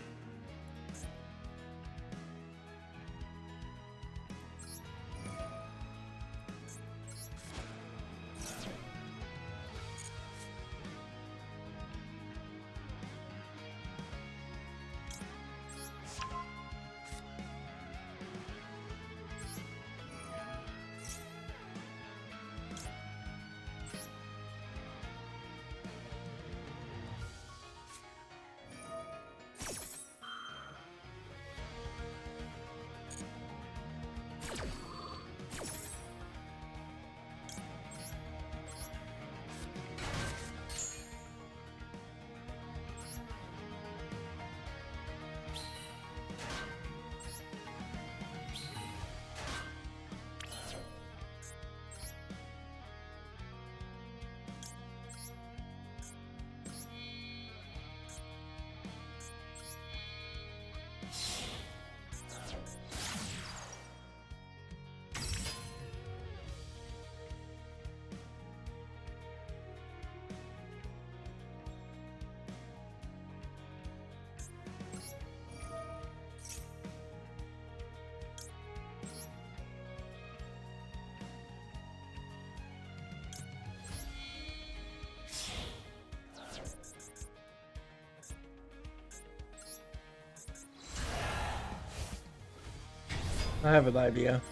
I have an idea.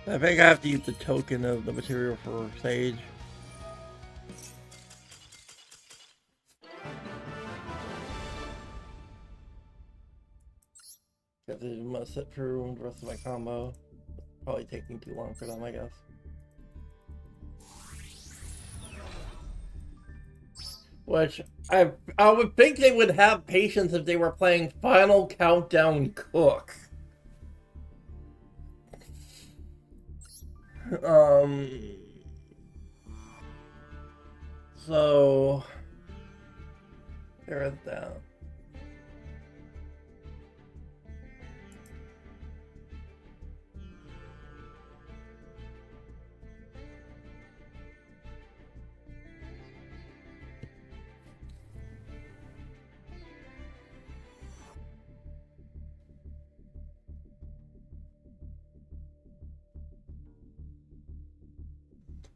I think I have to use the token of the material for Sage. Because it must sit through the rest of my combo. Probably taking too long for them, I guess. Which I would think they would have patience if they were playing Final Countdown Cook. So there is that.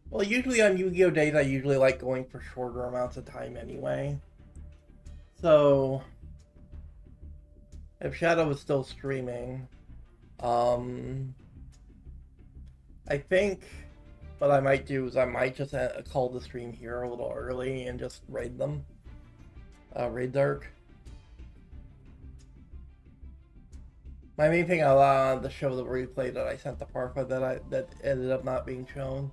Well, usually on Yu-Gi-Oh! Days, I usually like going for shorter amounts of time anyway. So, if Shadow is still streaming, I think what I might do is I might just call the stream here a little early and just raid them. Raid Dark. My main thing I wanted to show the replay that I sent to Parfa that ended up not being shown.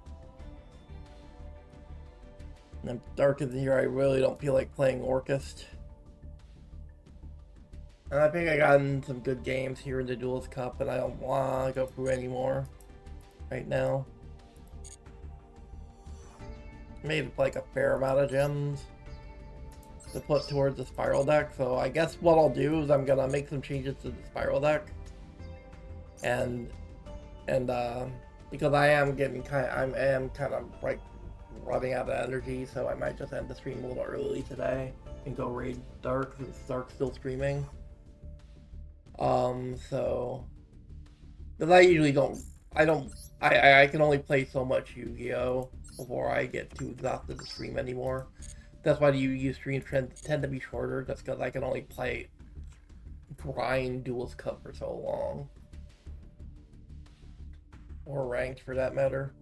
And then Dark in the Year, I really don't feel like playing Orcust. And I think I got in some good games here in the Duelist Cup, and I don't want to go through anymore right now. Made like a fair amount of gems to put towards the Spiral deck, so I guess what I'll do is I'm gonna make some changes to the Spiral deck, and because I am kind of like running out of energy, so I might just end the stream a little early today and go raid Dark since Dark's still streaming. So because I usually I can only play so much Yu-Gi-Oh before I get too exhausted to stream anymore. That's why the Yu-Gi-Oh streams tend to be shorter, just because I can only play grind Duelist Cup for so long. Or ranked for that matter.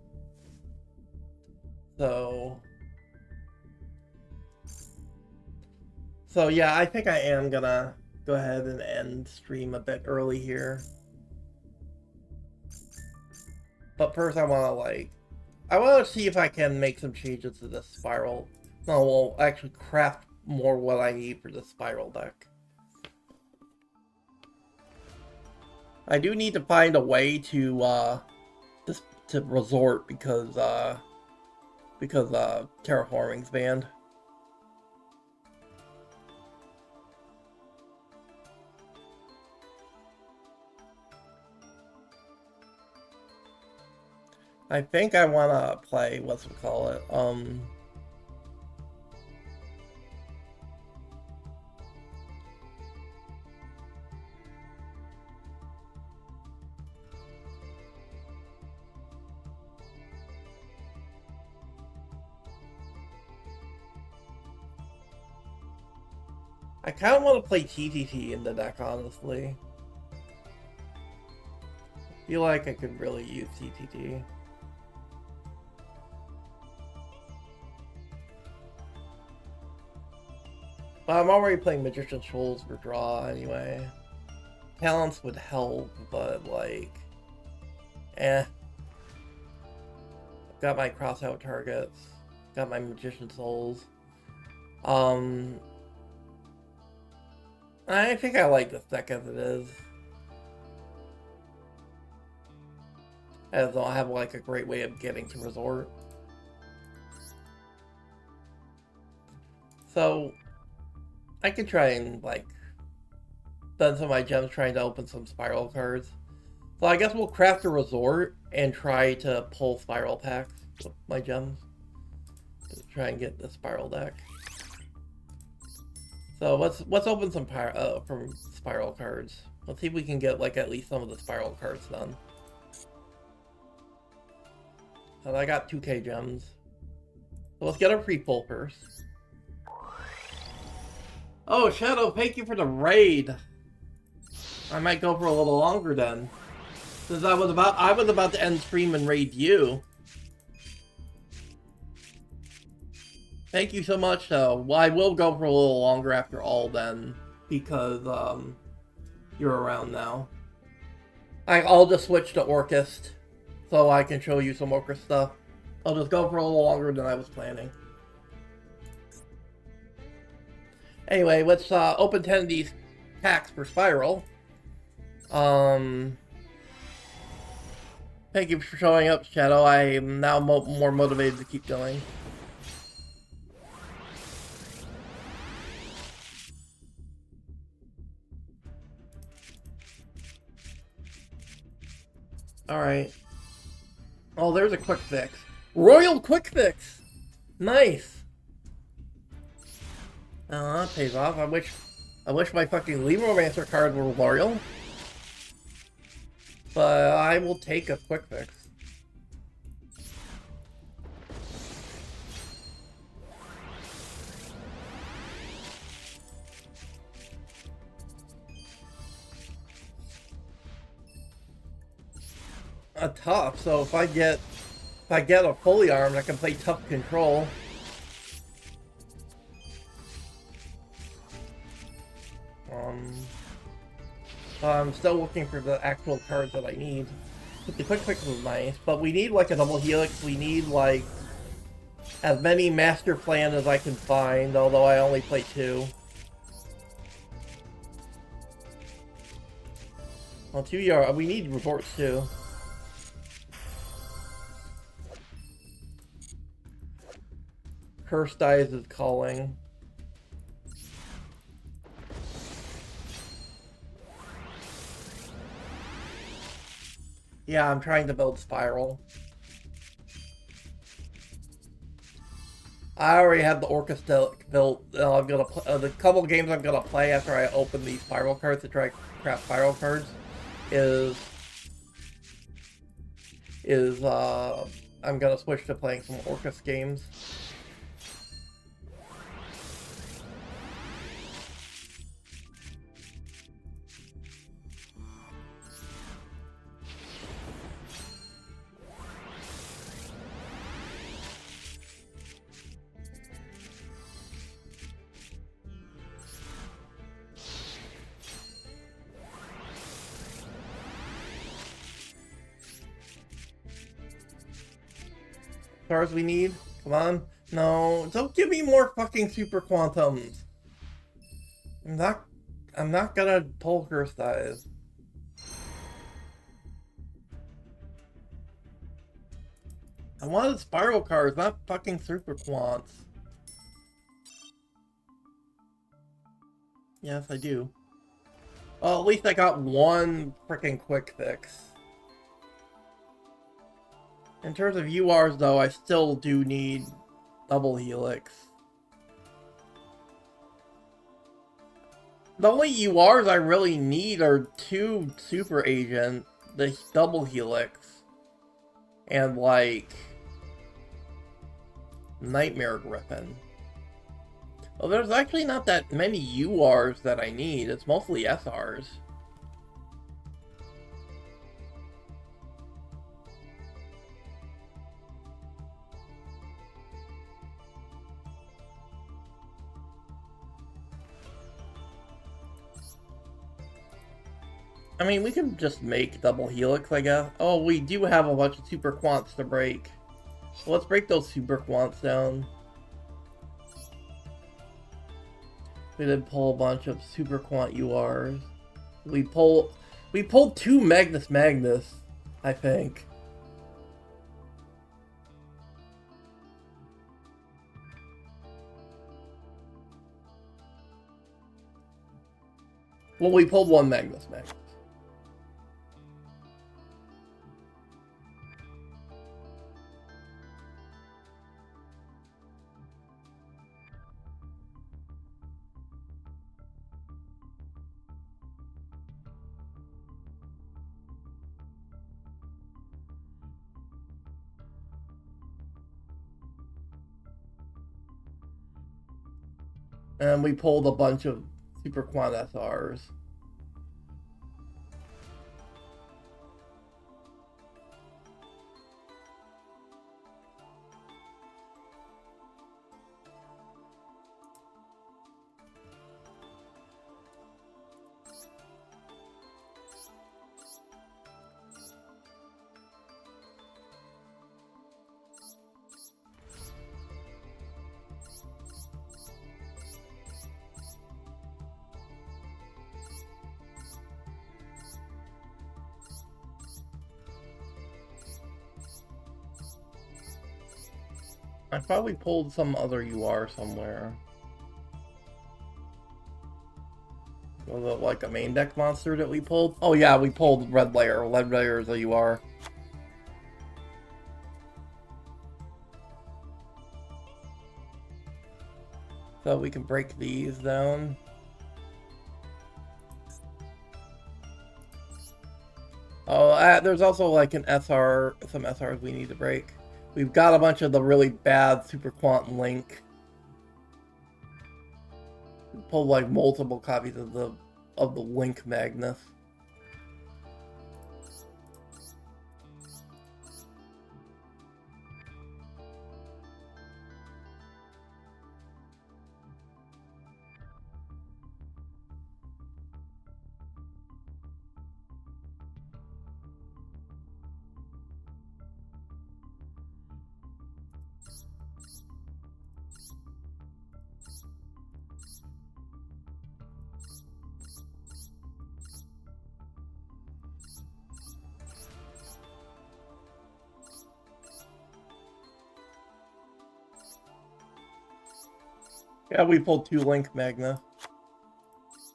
So yeah, I think I am gonna go ahead and end stream a bit early here. But first I want to see if I can make some changes to the Spiral. No, well, actually craft more what I need for the Spiral deck. I do need to find a way to resort because terraforming's banned. I think I want to play, I kind of want to play TTT in the deck, honestly. I feel like I could really use TTT. But I'm already playing Magician's Shoals for draw anyway. Talents would help, but like, I've got my cross-out targets. Got my Magician's Souls. I think I like this deck as it is. As I have like a great way of getting to resort. So I could try and like spend some of my gems trying to open some Spiral cards. So I guess we'll craft a resort and try to pull Spiral packs with my gems to try and get the Spiral deck. So let's open some from Spiral cards. Let's see if we can get like at least some of the Spiral cards done. And I got 2k gems. So let's get our pre-pull first. Oh, Shadow, thank you for the raid. I might go for a little longer then. Since I was about to end stream and raid you. Thank you so much, though. Well, I will go for a little longer after all then, because you're around now. I'll just switch to Orcust, so I can show you some Orcust stuff. I'll just go for a little longer than I was planning. Anyway, let's open 10 of these packs for Spiral. Thank you for showing up, Shadow. I am now more motivated to keep going. Alright. Oh, there's a quick fix. Royal quick fix! Nice! Oh, that pays off. I wish my fucking Libromancer card were royal. But I will take a quick fix. A top, so if I get I get a fully armed, I can play tough control. I'm still looking for the actual cards that I need. But the quick fix was nice, but we need like a double helix. We need like as many master plan as I can find, although I only play 2. Well, 2 yards. We need reports too. Curse Dice is calling. Yeah, I'm trying to build Spiral. I already have the Orcust built. I'm gonna the couple games I'm gonna play after I open these Spiral cards to try to craft Spiral cards is I'm gonna switch to playing some Orcust games. Stars we need? Come on. No, don't give me more fucking super quantums. I'm not gonna pull Curse Dice. I wanted Spiral cards, not fucking super quants. Yes, I do. Well, at least I got one freaking quick fix. In terms of URs, though, I still do need double helix. The only URs I really need are 2 super agent, the double helix, and like Knightmare Griffin. Well, there's actually not that many URs that I need. It's mostly SRs. I mean, we can just make double helix, I guess. Oh, we do have a bunch of super quants to break. So let's break those super quants down. We did pull a bunch of super quant URs. We pulled 2 Magnus, I think. Well, we pulled 1 Magnus. And we pulled a bunch of super quant SRs. I thought we pulled some other UR somewhere. Was it like a main deck monster that we pulled? Oh yeah, we pulled Red Layer. Red Layer is a UR. So we can break these down. Oh, there's also like an SR, some SRs we need to break. We've got a bunch of the really bad Super Quant Link. We pulled like multiple copies of the Link Magnus. Yeah, we pulled 2 Link Magna.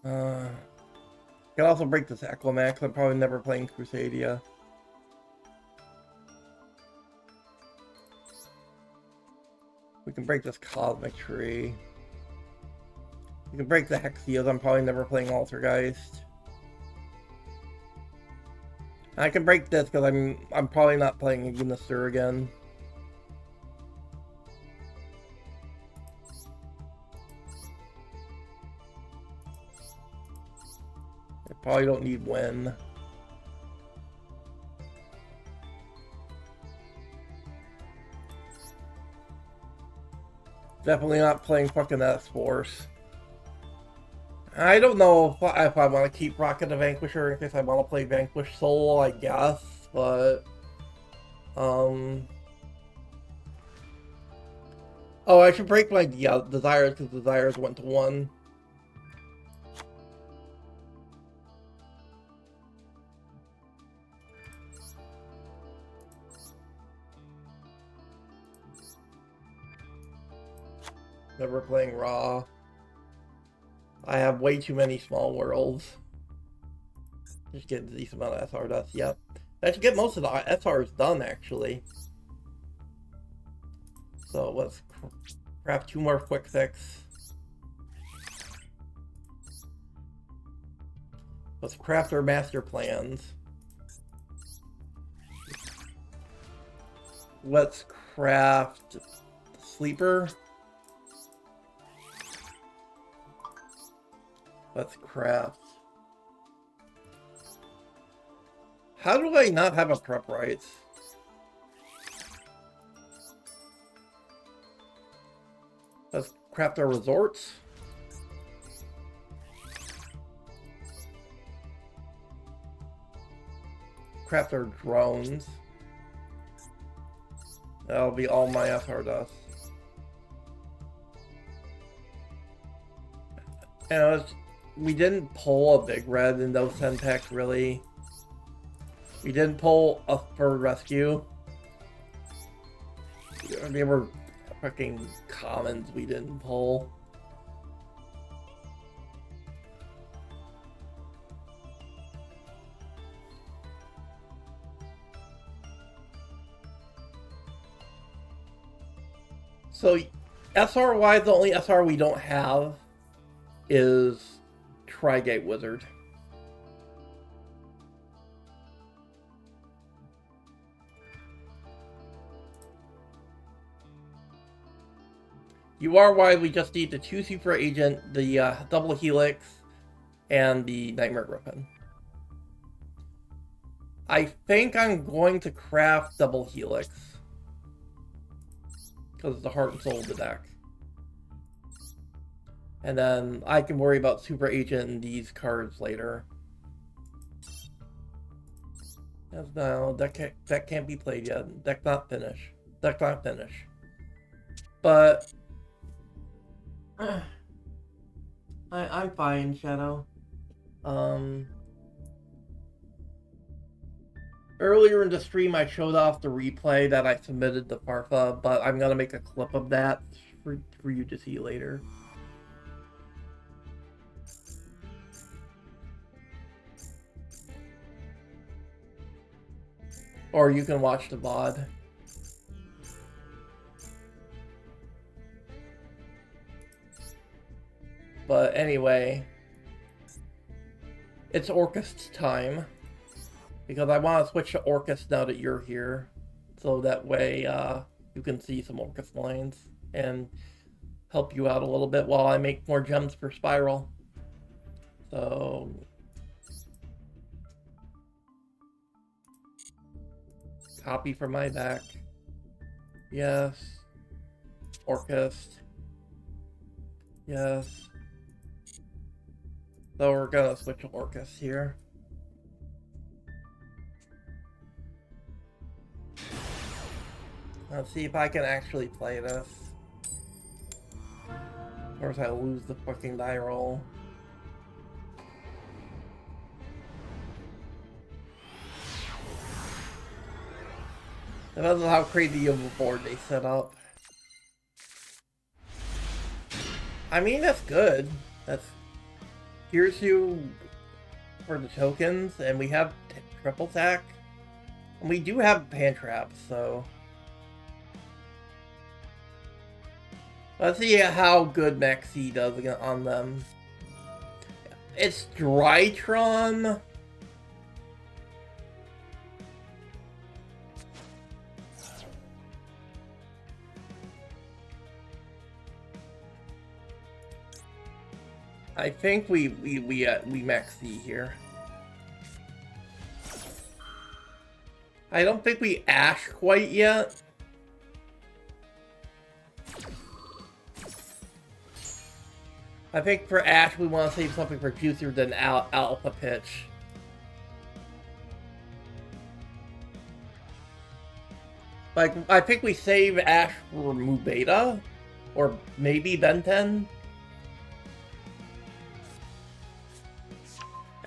Can also break this Aquamax. I'm probably never playing Crusadia. We can break this Cosmic Tree. We can break the Hexios. I'm probably never playing Altergeist. I can break this because I'm probably not playing Unistir again. I probably don't need Win. Definitely not playing fucking S-Force. I don't know if I want to keep Rocket the Vanquisher in case I want to play Vanquish Soul, I guess, but... Oh, I should break my Desires because Desires went to 1. Never playing Raw. I have way too many small worlds. Just get a decent amount of SR dust. Yep. That should get most of the SRs done, actually. So let's craft 2 more quick fix. Let's craft our master plans. Let's craft Sleeper. Let's craft. How do I not have a prep rights? Let's craft our resorts. Craft our drones. That'll be all my FR dust. And we didn't pull a big red in those 10 packs, really. We didn't pull a Bird Rescue. They were fucking commons we didn't pull. So, SR-wise, the only SR we don't have is Trigate Wizard. UR-wise, we just need the 2 Super Agent, the Double Helix, and the Knightmare Griffin. I think I'm going to craft Double Helix. Because it's the heart and soul of the deck. And then I can worry about Super Agent and these cards later. No, that can't be played yet. Deck not finish. Deck not finish. But I'm fine, Shadow. Earlier in the stream, I showed off the replay that I submitted to Farfa, but I'm gonna make a clip of that for you to see later. Or you can watch the VOD. But anyway, it's Orcust time. Because I want to switch to Orcust now that you're here. So that way you can see some Orcust lines and help you out a little bit while I make more gems per spiral. So copy from my deck. Yes. Orcust. Yes. So we're gonna switch to Orcust here. Let's see if I can actually play this. Or if I lose the fucking die roll. Depends on how crazy of a board they set up. I mean, that's good. That's here's you for the tokens, and we have triple attack. And we do have hand traps, so let's see how good Maxi does on them. It's Drytron. I think we Maxi here. I don't think we Ash quite yet. I think for Ash, we want to save something for juicier than Alpha Pitch. Like, I think we save Ash for Mubeta, or maybe Benten.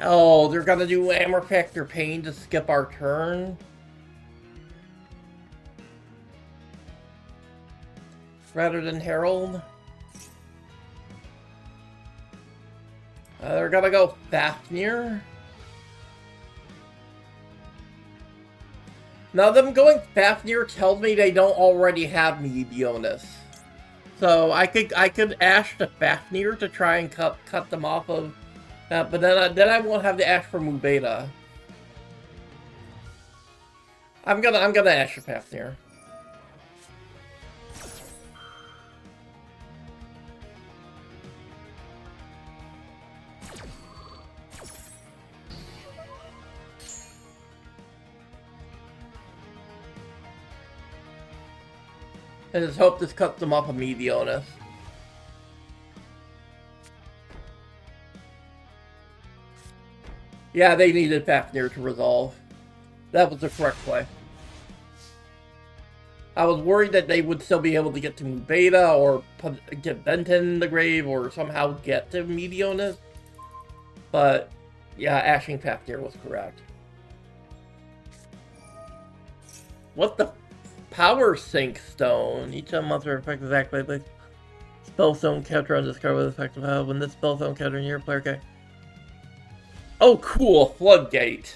Oh, they're gonna do Amorfactor Pain to skip our turn. Rather than Herald. They're gonna go Fafnir. Now them going Fafnir tells me they don't already have Meteonis. So I could Ash to Fafnir to try and cut them off of that, but then I won't have to Ash for Mubeta. I'm gonna Ash to Fafnir. I just hope this cuts them off of Meteonis. Yeah, they needed Fafnir to resolve. That was the correct play. I was worried that they would still be able to get to Mubeta or get Benton in the grave or somehow get to Meteonis. But yeah, ashing Fafnir was correct. What the? Power Sink Stone. Each monster effect is activated by Spellstone counter on discard with effective how when this Spellstone counter in your player guy. Oh, cool! Floodgate.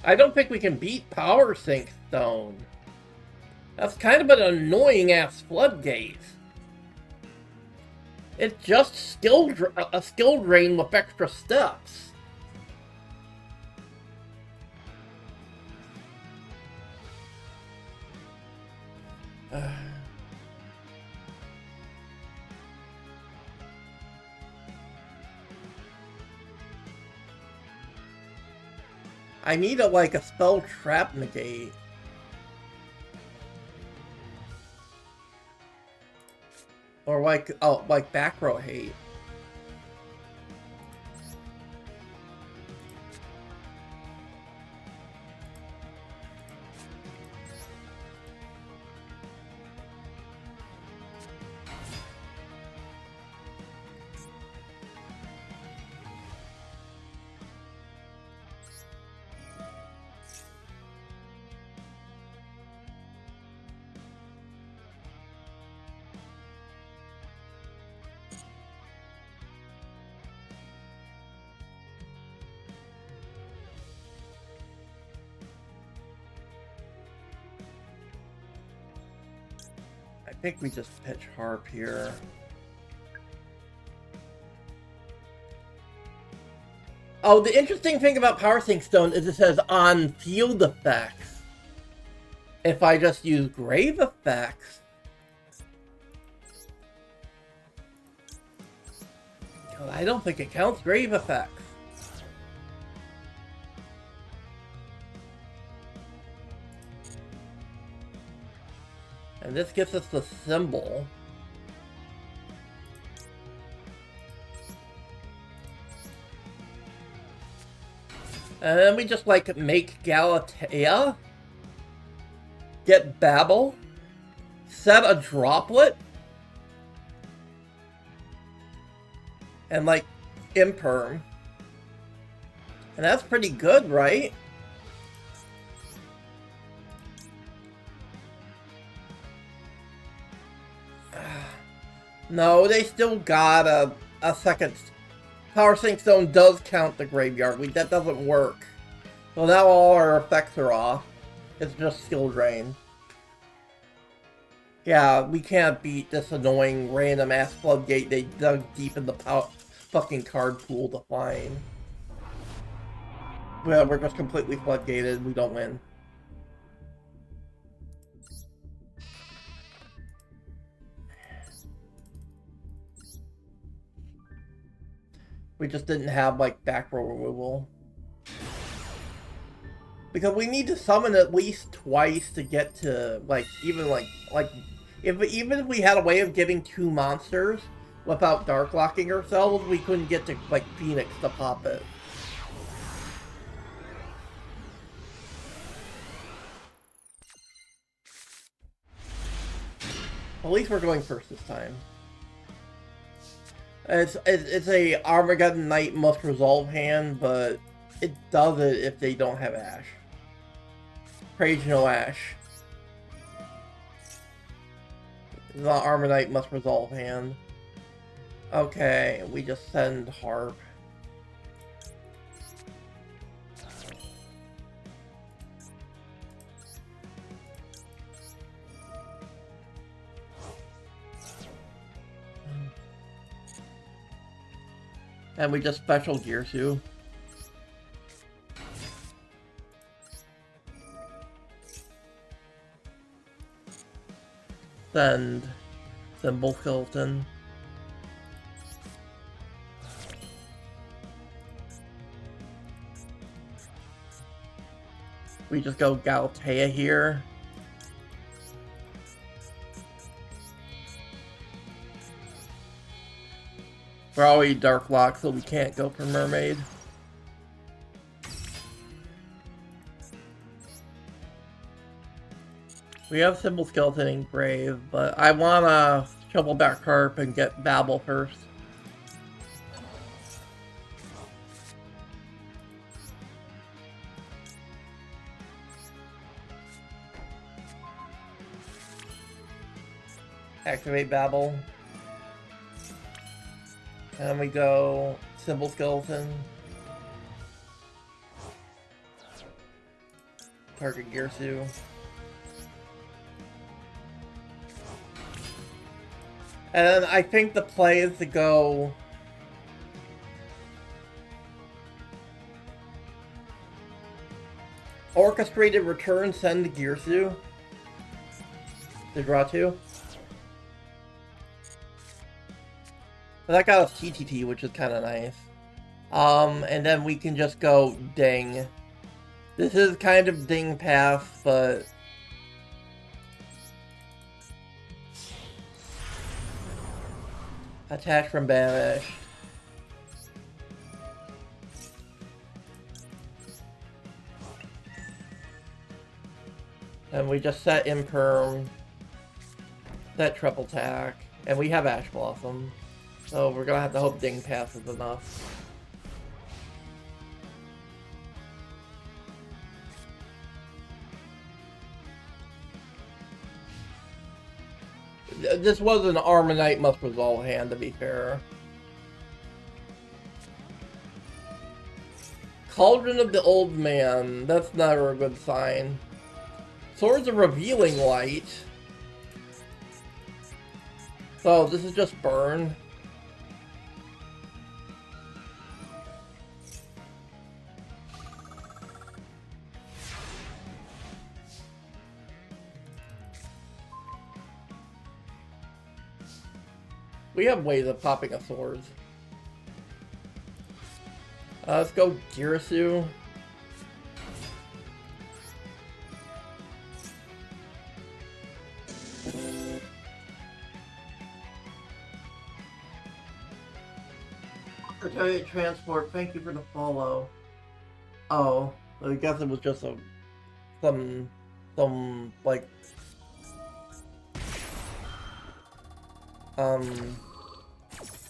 I don't think we can beat Power Sink Stone. That's kind of an annoying-ass floodgate. It's just a skill drain with extra steps. I need a spell trap negate. Or like back row hate. I think we just pitch Harp here. Oh, the interesting thing about Power Sink Stone is it says on field effects. If I just use grave effects, I don't think it counts grave effects. And this gives us the symbol. And then we just, like, make Galatea, get Babel, set a Droplet, and, like, Imperm. And that's pretty good, right? No, they still got a second. Power Sink Stone does count the graveyard. That doesn't work. So now all our effects are off. It's just skill drain. Yeah, we can't beat this annoying random ass floodgate they dug deep in the fucking card pool to find. Well, we're just completely floodgated. We don't win. We just didn't have, like, back row removal. Because we need to summon at least twice to get to, like, even, even if we had a way of getting 2 monsters without dark locking ourselves, we couldn't get to, like, Phoenix to pop it. At least we're going first this time. It's a Armageddon Knight must resolve hand, but it does it if they don't have Ash. Praise no Ash. The Armor Knight must resolve hand. Okay, we just send Harp. And we just special Gearsu. Send Symbol Skeleton. We just go Galatea here. We're already Dark Lock, so we can't go for Mermaid. We have Symbol Skeleton and Grave, but I wanna Shovel back Harp and get Babel first. Activate Babel. And we go Symbol Skeleton. Target Gearsu. And then I think the play is to go Orchestrated Return, send to Gearsu. To draw 2. But that got us TTT, which is kind of nice. And then we can just go Ding. This is kind of Ding path, but attach from Banish. And we just set Imperm, set Triple Tack, and we have Ash Blossom. So we're gonna have to hope Ding Pass is enough. This was an Armor Knight must resolve hand, to be fair. Cauldron of the Old Man. That's never a good sign. Swords of Revealing Light. So this is just burn. We have ways of popping a sword. Let's go Gearsu. Retaliate Transport, thank you for the follow. Oh, I guess it was just some like um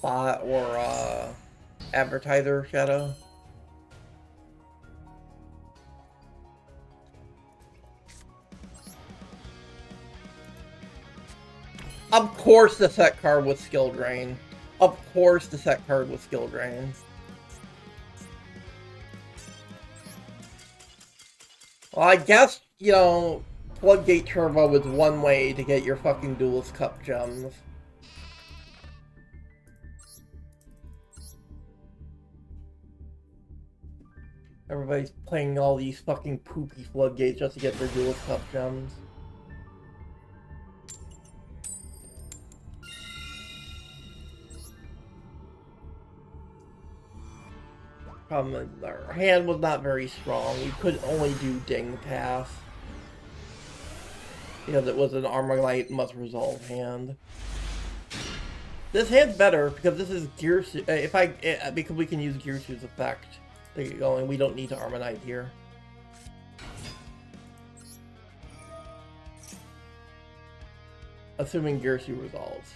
bot or advertiser shadow. Of course the set card was skill drain. Of course the set card was skill drain. Well, I guess, you know, Floodgate Turbo is one way to get your fucking Duelist Cup gems. Everybody's playing all these fucking poopy Floodgates just to get their Duelist Cup gems. Problem is, our hand was not very strong. We could only do Ding Pass. Because it was an Armor Light must resolve hand. This hand's better because this is Gearsu. Because we can use Gearsu's effect to get going. We don't need to Armor Knight here. Assuming Gearsu resolves.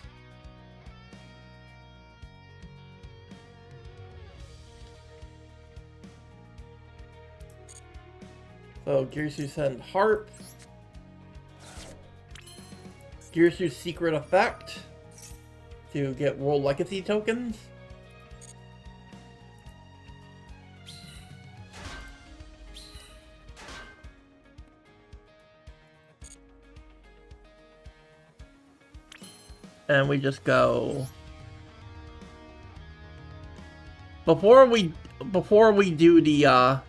So Gearsu send Harp. Gearsu's secret effect to get World Legacy tokens. And we just go before we do the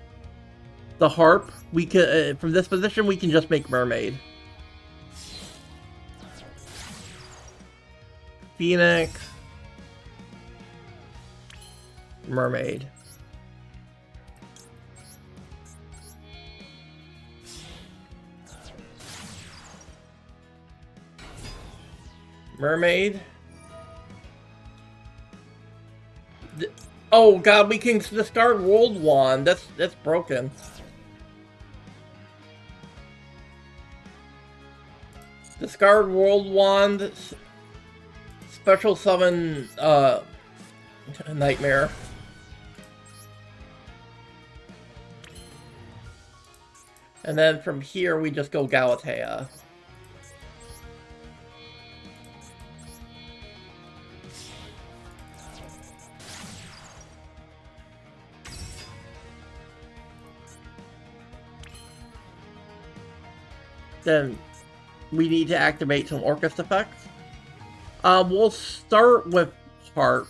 harp. We can from this position we can just make Mermaid. Phoenix, Mermaid. Mermaid. Oh god, we can discard World Wand. That's broken. Discard World Wand. Special summon Knightmare. And then from here we just go Galatea. Then we need to activate some Orcust effects. We'll start with Harp.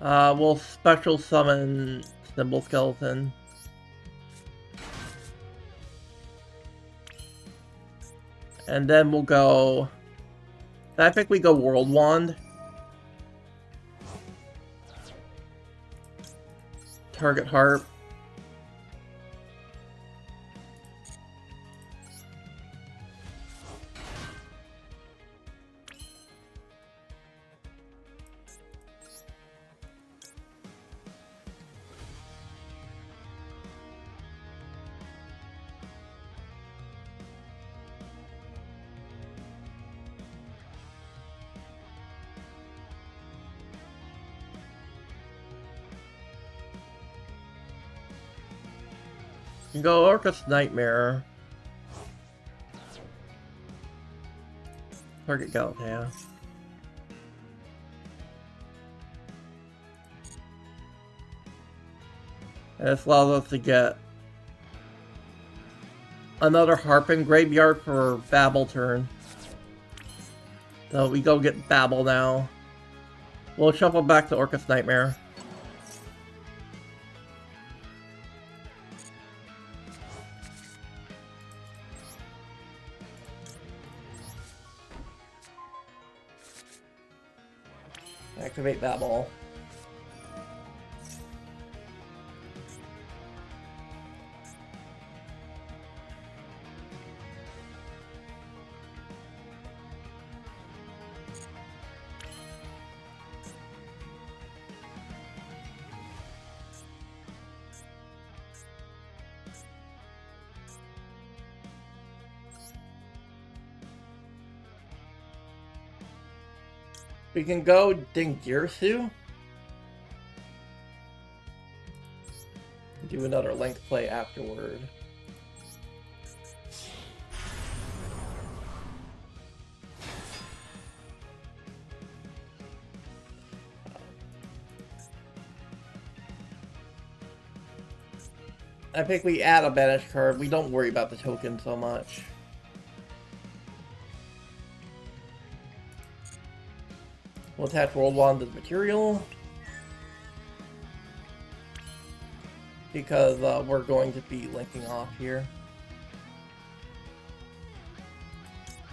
We'll special summon Symbol Skeleton. And then we'll go... I think we go World Wand. Target Harp. You can go Orcust Knightmare. Target Galatea. And this allows us to get another Harp in Graveyard for Babel turn. So we go get Babel now. We'll shuffle back to Orcust Knightmare. Activate Babel. We can go Dingirsu. Do another link play afterward. I think we add a banish card. We don't worry about the token so much. We'll attach World Wand to the material. Because we're going to be linking off here.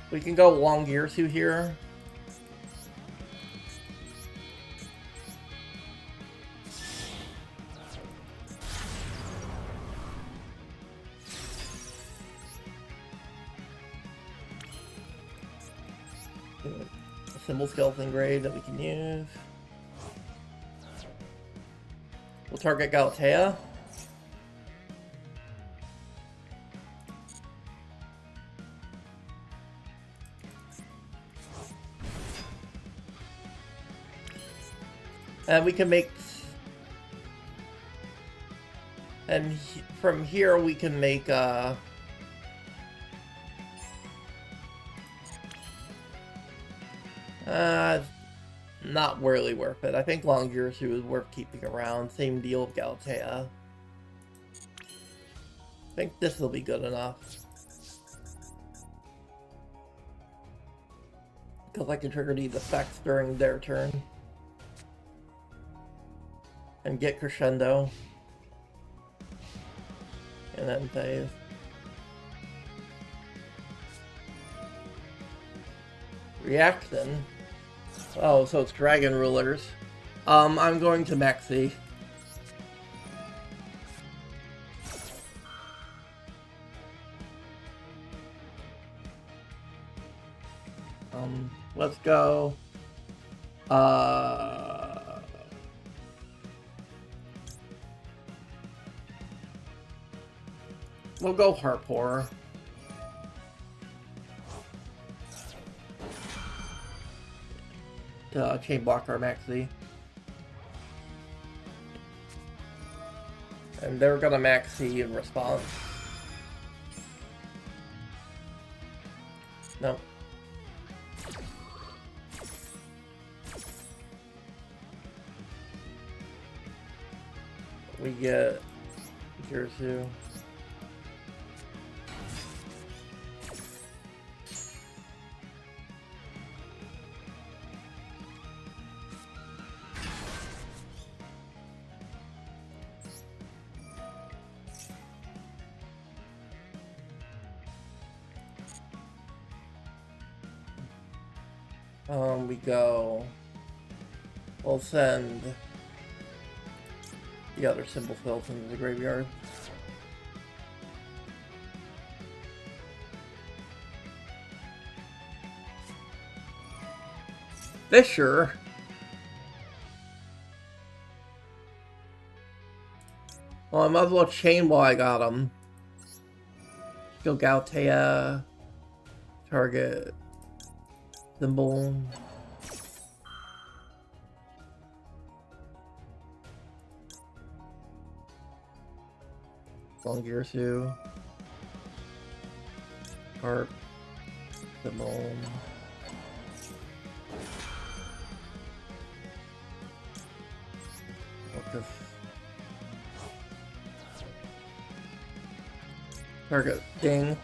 We can go Longirsu here. A symbol skeleton grade that we can use. We'll target Galatea. And we can make... And from here we can make, not really worth it. I think Longirsu is worth keeping around. Same deal with Galatea. I think this will be good enough. Because I can trigger these effects during their turn. And get Crescendo. And then phase. Reaction. Oh, so it's Dragon Rulers. I'm going to Maxi. Let's go. We'll go Harpour. To chain block our Maxi. And they're gonna Maxi in response. No. We get Girsu. We go. We'll send the other symbol spells into the graveyard. Fisher. Well, I might as well chain while I got him. Go Galatea. Target. Symbol. Longirsu. Harp. Symbol. Orcust. Target. Ding.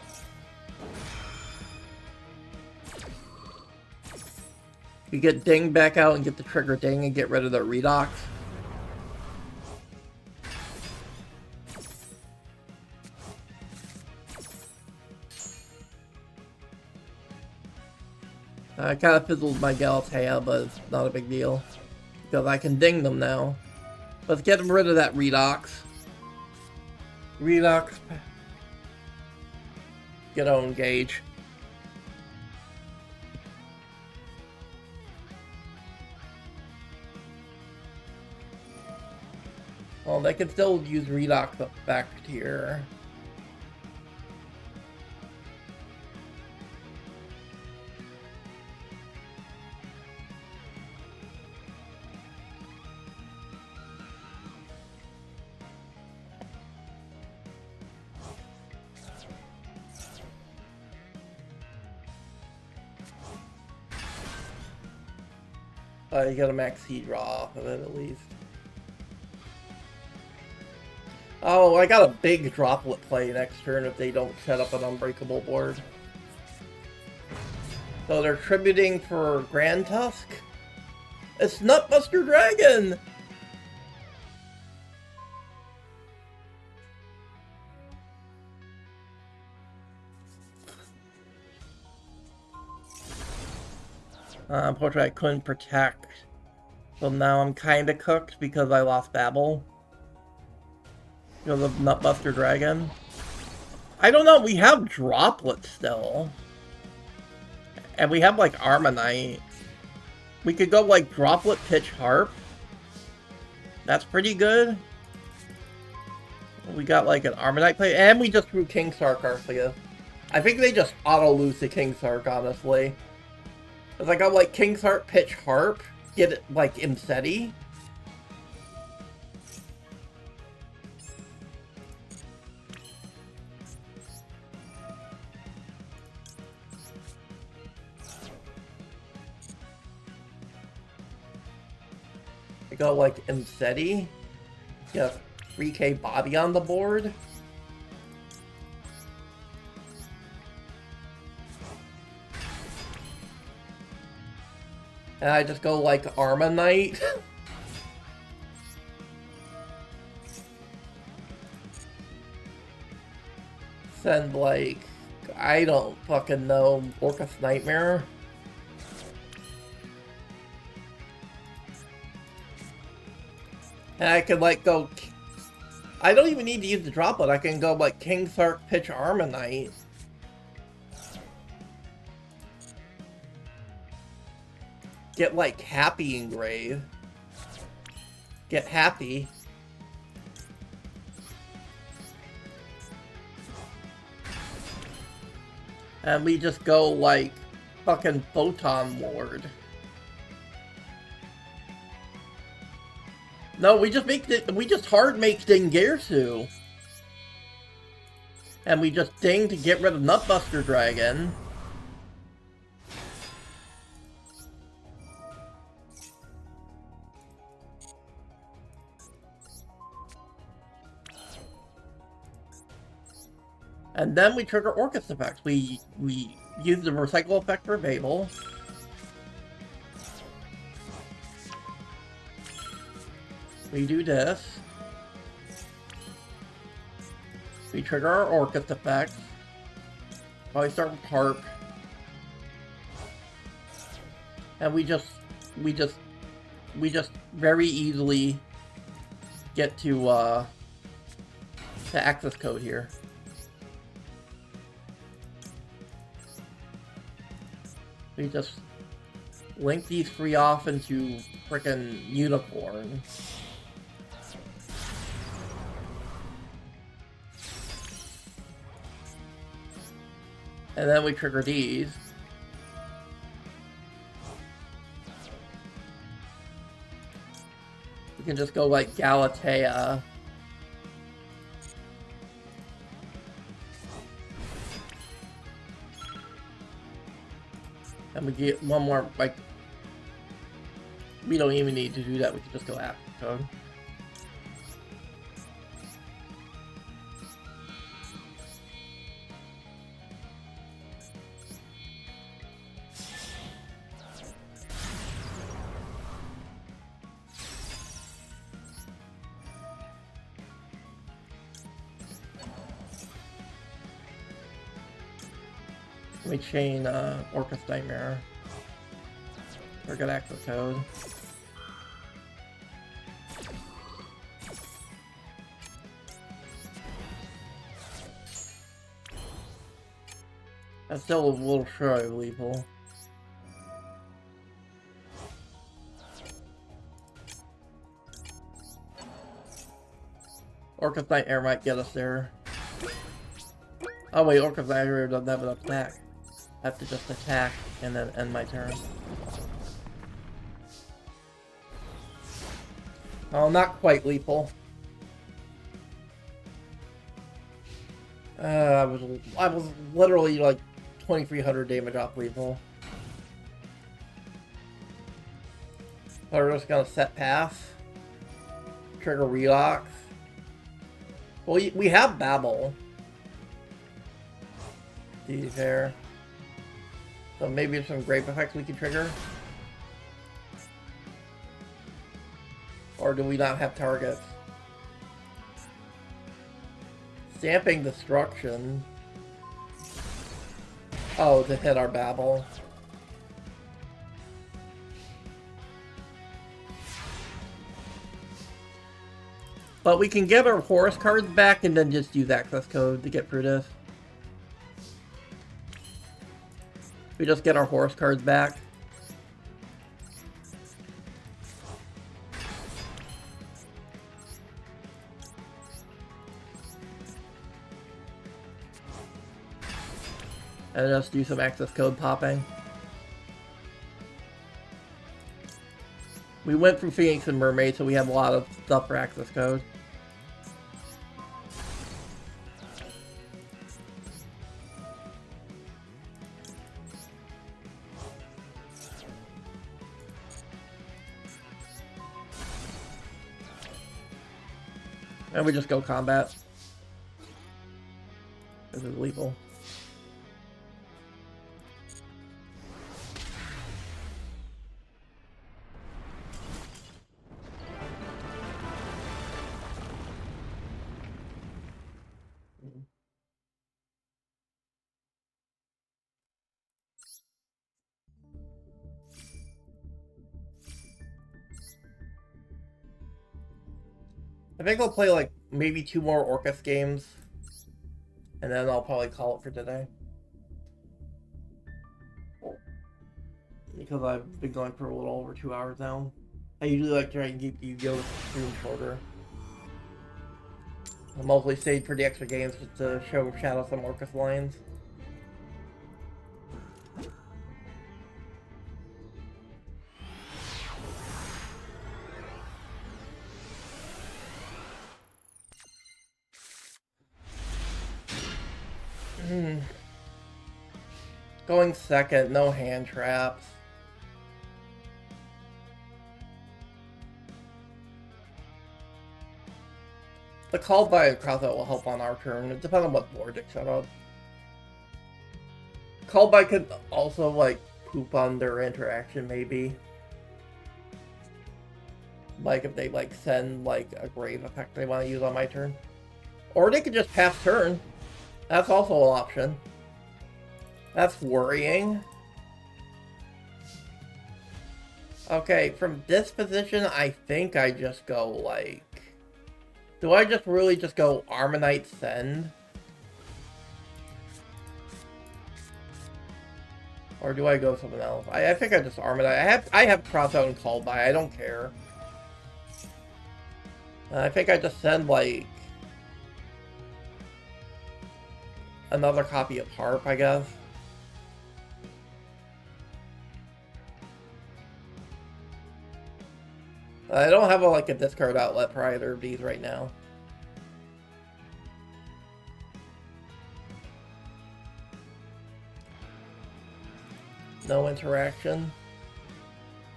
You get Ding back out and get the trigger Ding and get rid of the Redox. I kind of fizzled my Galatea, but it's not a big deal. Because I can Ding them now. Let's get rid of that Redox. Redox. Get on Gauge. Well, they can still use Redox effect here. You got a max heat draw off of it at least. Oh, I got a big droplet play next turn if they don't set up an unbreakable board. So they're tributing for Grand Tusk? It's Nutbuster Dragon! Unfortunately, I couldn't protect. So now I'm kinda cooked because I lost Babel. Because of Nutbuster Dragon. I don't know, we have Droplets still. And we have like Armonite. We could go like Droplet Pitch Harp. That's pretty good. We got like an Armonite play, and we just threw King Sark Arthea. I think they just auto-lose the King Sark, honestly. Cause I got like King Sark Pitch Harp, get it like Imseti. I got like Imseti. Get a 3k Bobby on the board. And I just go like Armonite. Send like, I don't fucking know, Orcust Knightmare. And I could like go, I don't even need to use the droplet, I can go like King Sark Pitch Armonite. Get like Happy Engrave. Get Happy. And we just go like fucking Photon Lord. No, we just hard make Dingersu. And we just ding to get rid of Nutbuster Dragon. And then we trigger Orcust effects. We use the recycle effect for Babel. We do this. We trigger our Orcust effect. Probably start with Harp. And we just very easily get to access code here. We just link these three off into frickin' Unicorn. And then we trigger these. We can just go like Galatea. And we get one more, like, we don't even need to do that, we can just go after code. We chain Orcust Knightmare. We're gonna access code. That's still a little shy lethal. Orcust Knightmare might get us there. Oh wait, Orcust Knightmare doesn't have enough attack. I have to just attack and then end my turn. Oh, not quite lethal. I was literally like 2300 damage off lethal. We're just gonna set pass. Trigger relocks. Well, we have Babel. See there. So maybe there's some grape effects we can trigger. Or do we not have targets? Stamping Destruction. Oh, to hit our Babel. But we can get our horse cards back and then just use access code to get through this. We just get our horse cards back. And just do some access code popping. We went through Phoenix and Mermaid, so we have a lot of stuff for access code. And we just go combat. This is lethal. I think I'll play like maybe 2 more Orcust games, and then I'll probably call it for today. Because I've been going for a little over 2 hours now. I usually like to try and keep the Yugioh stream shorter. I mostly stayed for the extra games just to show Shadow some Orcust lines. Going second, no hand traps. The call by and cross out will help on our turn. It depends on what board they set up. Call by could also like poop on their interaction maybe. Like if they like send like a grave effect they want to use on my turn. Or they could just pass turn. That's also an option. That's worrying. Okay, from this position, I think I just go like... Do I just really just go Armonite Send? Or do I go something else? I think I just Armonite. I have cross out and call by. I don't care. I think I just send like another copy of Harp, I guess. I don't have like a discard outlet for either of these right now. No interaction.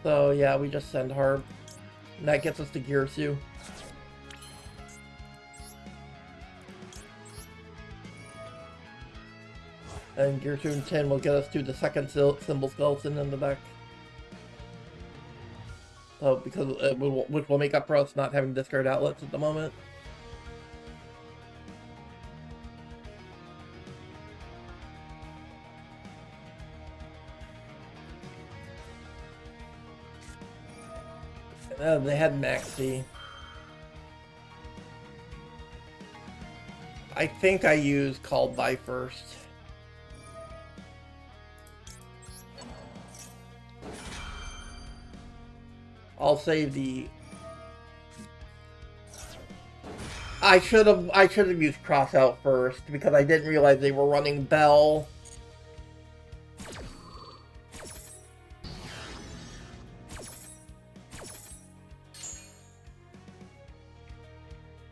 So yeah, we just send Harp. And that gets us to Girsu. And Girsu and 10 will get us to the second symbol skeleton in the deck. So, because which will make up for us not having discard outlets at the moment. They had Maxi. I think I used Called By first. I'll save the... I should have used Cross Out first because I didn't realize they were running Bell.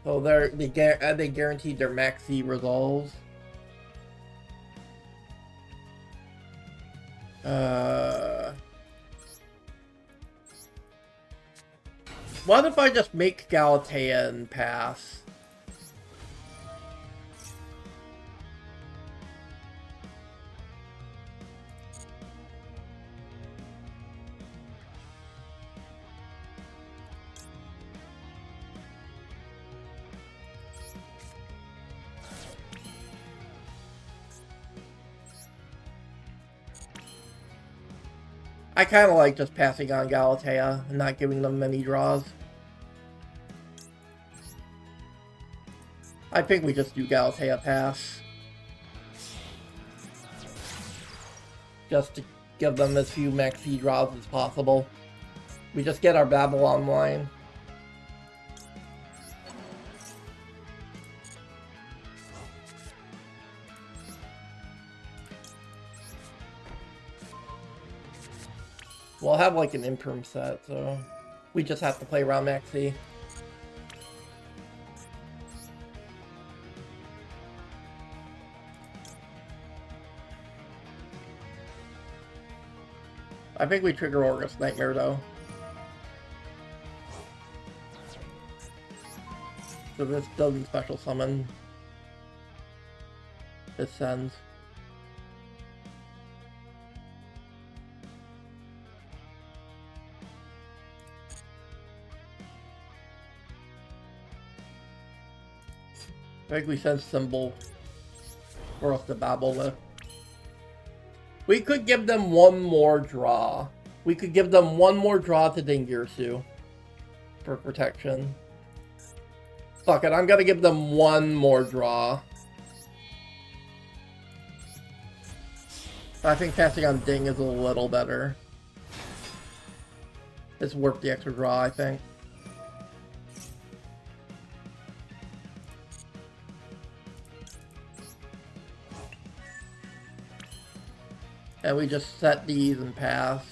So they guaranteed their Maxi resolves. What if I just make Galatea and pass? I kind of like just passing on Galatea and not giving them many draws. I think we just do Galatea pass. Just to give them as few maxi draws as possible. We just get our Babel online. We'll have like an imperm set, so we just have to play around maxi. I think we trigger Orcust Knightmare though. So this doesn't special summon. This sends. I think we send symbol for us to babble with. We could give them one more draw. We could give them one more draw to Dingirsu for protection. Fuck it, I'm gonna give them one more draw. I think passing on Ding is a little better. It's worth the extra draw, I think. And we just set these and pass.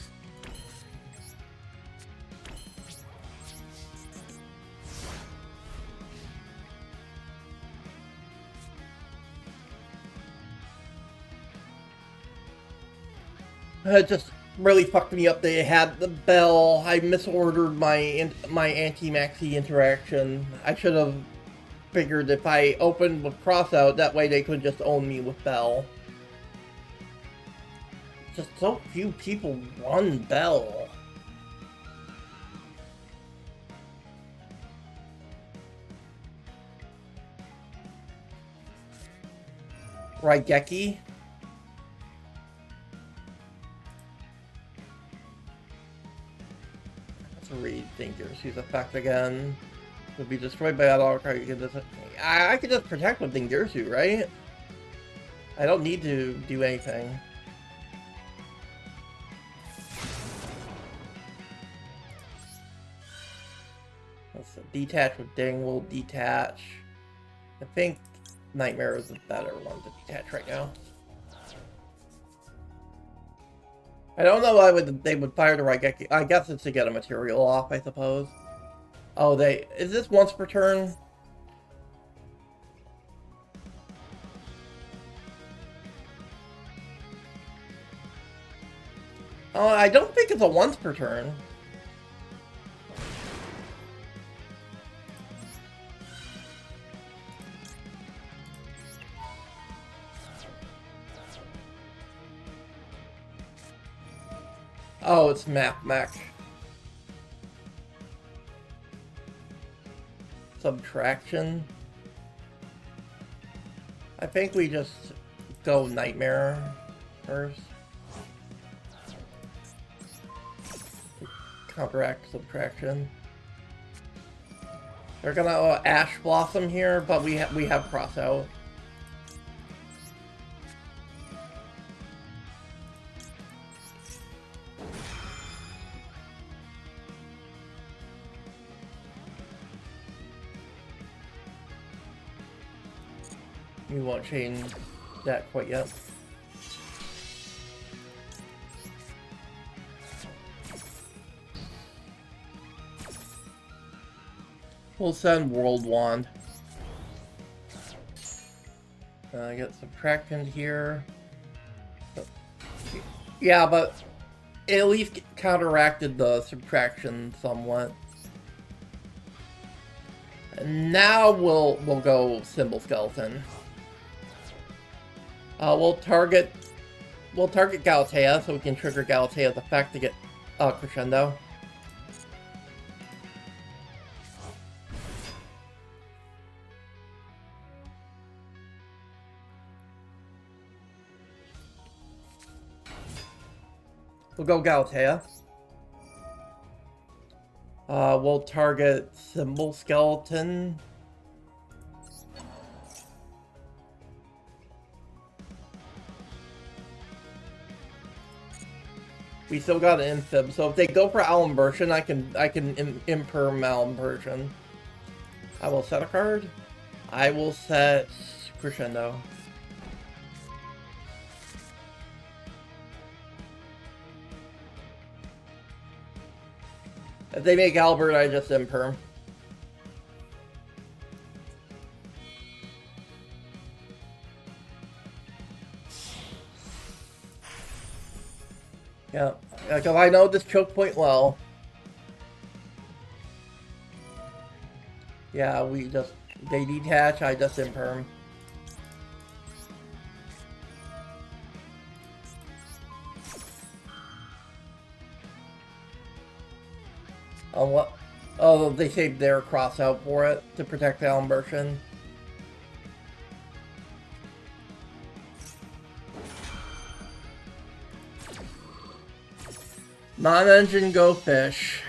It just really fucked me up. They had the bell. I misordered my anti-maxi interaction. I should have figured if I opened with crossout, that way they could just own me with bell. Just so few people run bell. Raigeki. Let's read Dingirsu's effect again. Will be destroyed by that auto card. I could just protect with Dingirsu, right? I don't need to do anything. Detach with Ding will detach. I think Knightmare is the better one to detach right now. I don't know why they would fire the Raigeki. I guess it's to get a material off, I suppose. Oh, is this once per turn? Oh, I don't think it's a once per turn. Oh, it's map mech. Subtraction. I think we just go Knightmare first. Counteract subtraction. They're gonna Ash Blossom here, but we have cross out. We won't change that quite yet. We'll send World Wand. Get subtraction here. Yeah, but it at least counteracted the subtraction somewhat. Now we'll go Symbol Skeleton. We'll target Galatea so we can trigger Galatea's effect to get Crescendo. We'll go Galatea. We'll target Symbol Skeleton. We still got an Infib, so if they go for Alimbersion, I can imperm Alimbersion. I will set a card. I will set Crescendo. If they make Albert, I just imperm. Yeah, because I know this choke point well. Yeah, they detach, I just imperm. What? Oh, they saved their cross out for it to protect Alimbersion. Non-engine Go Fish.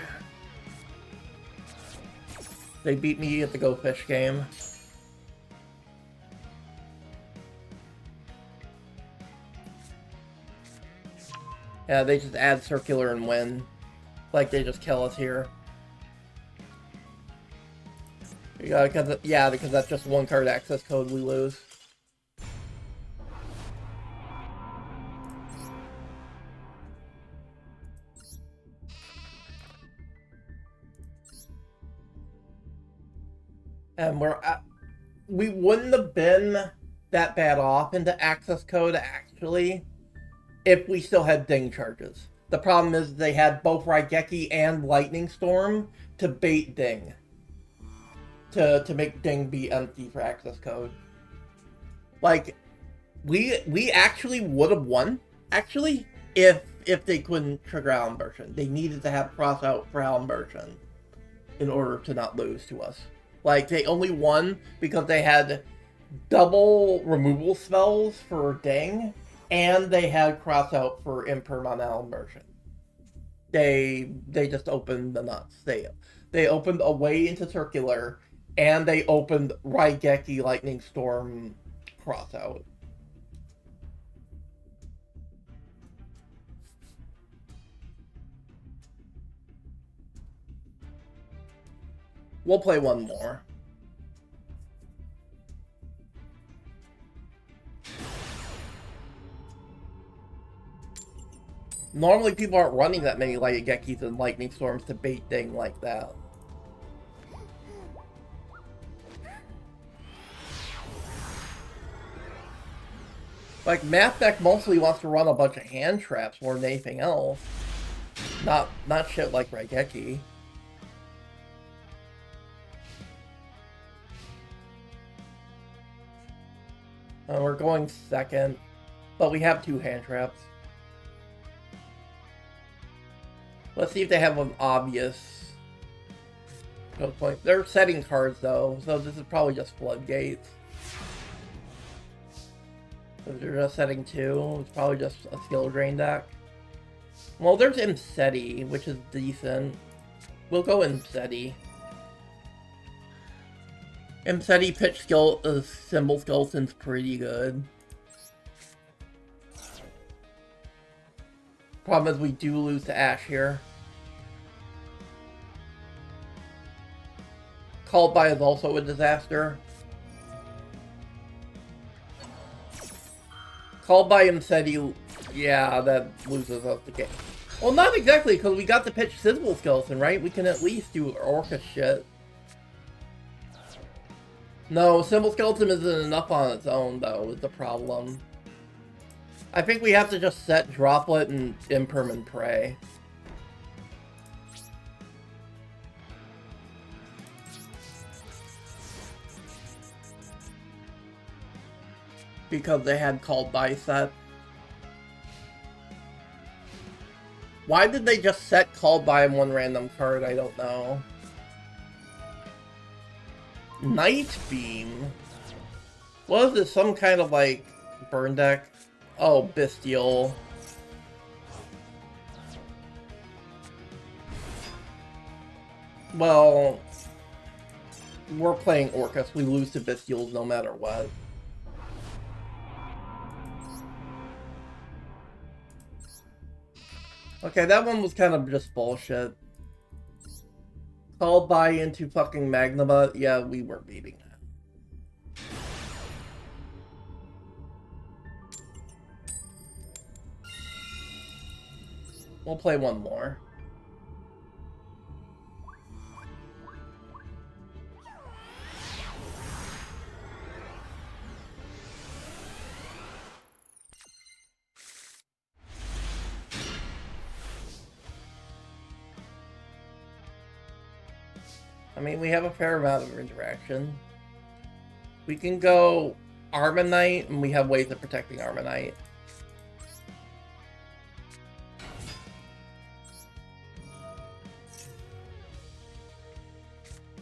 They beat me at the Go Fish game. Yeah, they just add circular and win. Like they just kill us here. Yeah, because that's just one card access code we lose. And we wouldn't have been that bad off into access code, actually, if we still had Ding charges. The problem is they had both Raigeki and Lightning Storm to bait Ding. To make Ding be empty for access code. Like, we actually would have won, actually, if they couldn't trigger Alimbersion. They needed to have cross out for Alimbersion in order to not lose to us. Like, they only won because they had double removal spells for Ding, and they had cross out for Imperm on Alimbersion. They just opened the nuts. They opened a way into Circular, and they opened Raigeki Lightning Storm cross out. We'll play one more. Normally people aren't running that many Raigekis and Lightning Storms to bait Ding like that. Like, Math Deck mostly wants to run a bunch of hand traps more than anything else. Not shit like Raigeki. We're going second, but we have 2 hand traps. Let's see if they have an obvious choke point. They're setting cards though, so this is probably just Floodgates. If they're just setting 2, it's probably just a skill drain deck. Well, there's Imseti, which is decent. We'll go Imseti. Imseti pitch Symbol Skeleton's pretty good. Problem is we do lose to Ash here. Called by is also a disaster. Called by Imseti, yeah, that loses us the game. Well, not exactly, because we got to pitch Symbol Skeleton, right? We can at least do Orcust shit. No, Symbol Skeleton isn't enough on its own, though, is the problem. I think we have to just set Droplet and Imperm and Prey. because they had called by set. Why did they just set called by in one random card? I don't know. Night Beam? What is this? Some kind of like burn deck? Oh, Bestial. Well, we're playing Orcust. We lose to Bestials no matter what. Okay, that one was kind of just bullshit. Called by into fucking Magnuma. Yeah, we were beating that. We'll play one more. I mean, we have a fair amount of interaction. We can go Armonite, and we have ways of protecting Armonite.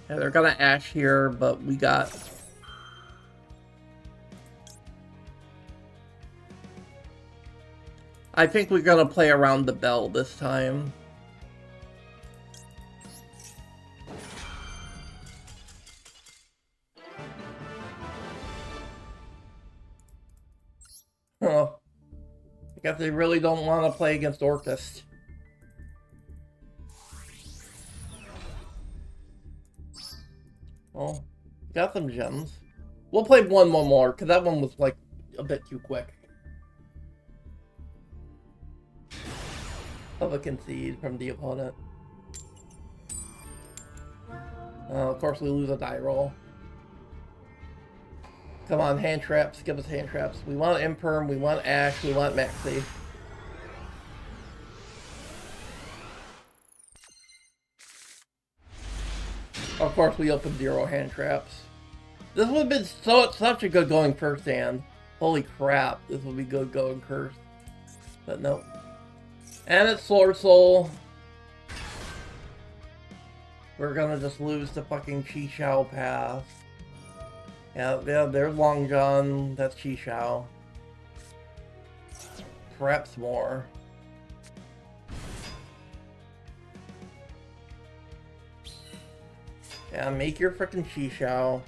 Yeah, they're gonna Ash here, but we got... I think we're gonna play around the bell this time. Oh, I guess they really don't want to play against Orcust. Well, got some gems. We'll play one more, because that one was, like, a bit too quick. Of a concede from the opponent. Of course, we lose a die roll. Come on, hand traps. Give us hand traps. We want Imperm, we want Ash, we want Maxi. Of course, we open 0 hand traps. This would have been such a good going first hand. Holy crap, this would be good going first. But nope. And it's Sword Soul. We're gonna just lose the fucking Chi-Shao path. Yeah, there's Long John. That's Chi-Shao. Perhaps more. Yeah, make your frickin' Chi-Shao.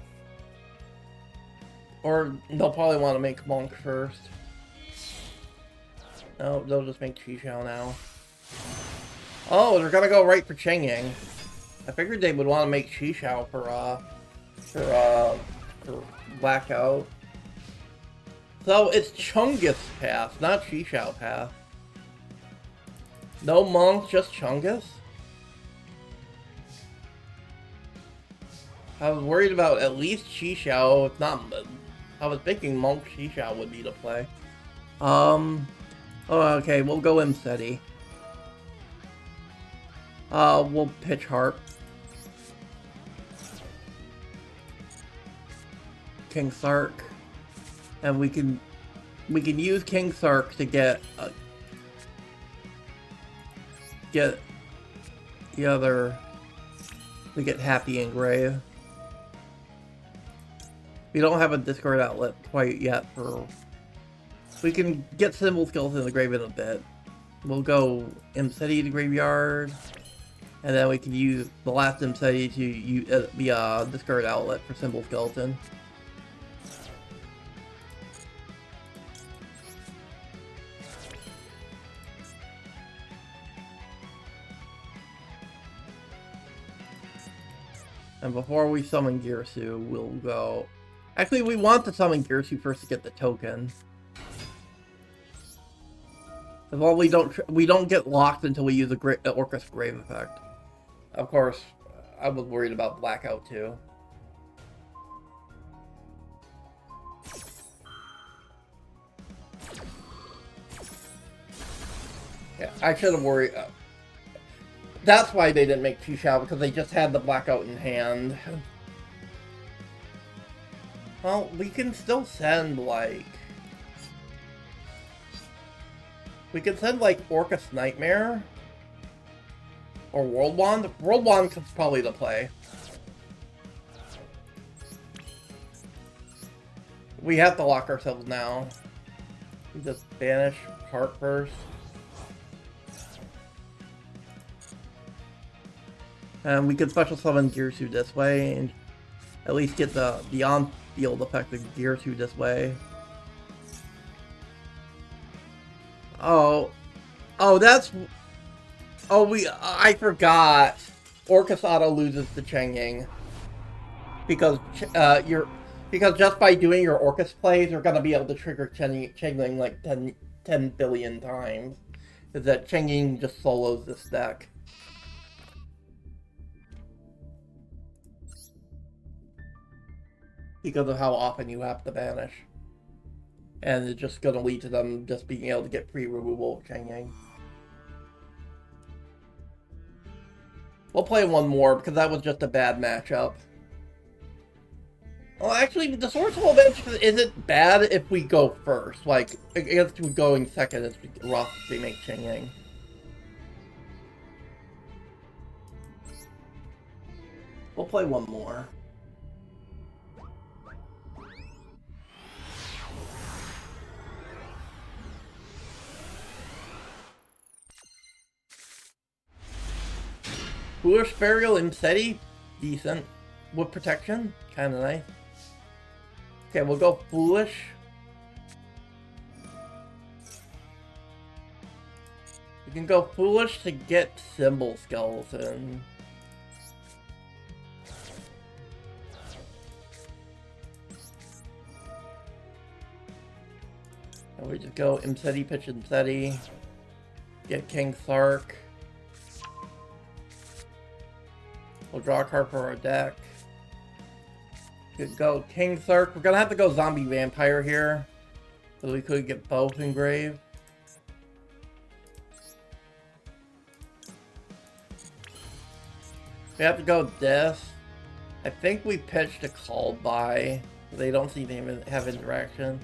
Or they'll probably want to make Monk first. No, they'll just make Chi-Shao now. Oh, they're gonna go right for Cheng-Yang. I figured they would want to make Chi-Shao for Blackout. So it's Chungus path, not Chi-Shao path. No Monk, just Chungus? I was worried about at least Chi-Shao, if not... I was thinking Monk Chi-Shao would be the play. Oh, okay, we'll go Imseti. We'll pitch Harp. King Sark. And we can use King Sark to get the other, to get Happy Engrave. We don't have a discard outlet quite yet for... We can get Symbol Skeleton in the grave in a bit. We'll go Imseti to the graveyard. And then we can use the last Imseti to use the discard outlet for Symbol Skeleton. And before we summon Girsu, we'll go... Actually, we want to summon Girsu first to get the token. Well, we don't get locked until we use a Orcust Grave effect. Of course, I was worried about Blackout too. Yeah, I should have worried. That's why they didn't make Chi-Shao, because they just had the Blackout in hand. Well, we can still send, like... We could send like Orcust Knightmare or World Wand. World Wand is probably the play. We have to lock ourselves now. We just banish Heart first. And we could special summon Girsu this way and at least get the beyond field effect of Girsu this way. Oh, that's. Oh, I forgot. Orcust auto loses to Changing because because just by doing your Orcust plays, you're gonna be able to trigger Changing like 10 billion times. Is that Changing just solos this deck? Because of how often you have to banish. And it's just going to lead to them just being able to get free removal of Changing. We'll play one more, because that was just a bad matchup. Well, actually, the Sword Soul bench isn't bad if we go first. Like, against going second, it's rough if we make Changing. We'll play one more. Foolish Burial Imseti, decent. With protection, kinda nice. Okay, we'll go Foolish. We can go Foolish to get Symbol Skeleton. And we just go Imseti, pitch Imseti. Get King Sark. We'll draw a card for our deck. Could go King Sark. We're gonna have to go Zombie Vampire here. So we could get both engraved. We have to go Death. I think we pitched a Called By. They don't seem to have interaction.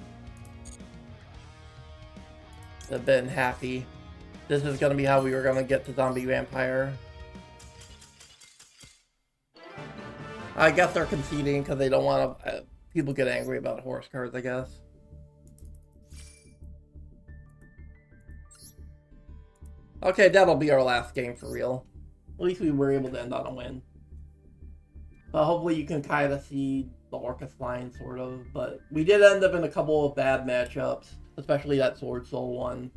I've been happy. This is gonna be how we were gonna get to Zombie Vampire. I guess they're conceding because they don't want to. People get angry about horse cards, I guess. Okay, that'll be our last game for real. At least we were able to end on a win. But hopefully you can kind of see the Orcust line, sort of. But we did end up in a couple of bad matchups, especially that Sword Soul one.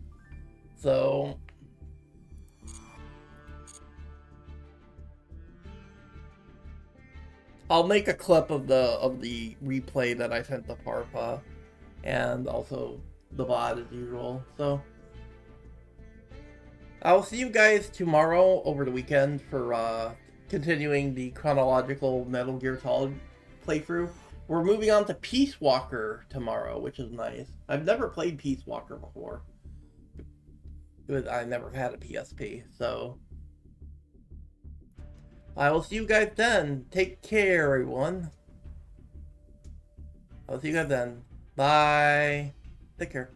So I'll make a clip of the replay that I sent to Parpa, and also the VOD as usual. So I'll see you guys tomorrow over the weekend for continuing the chronological Metal Gear Solid playthrough. We're moving on to Peace Walker tomorrow, which is nice. I've never played Peace Walker before. I never had a PSP, so I will see you guys then. Take care, everyone. I'll see you guys then. Bye. Take care.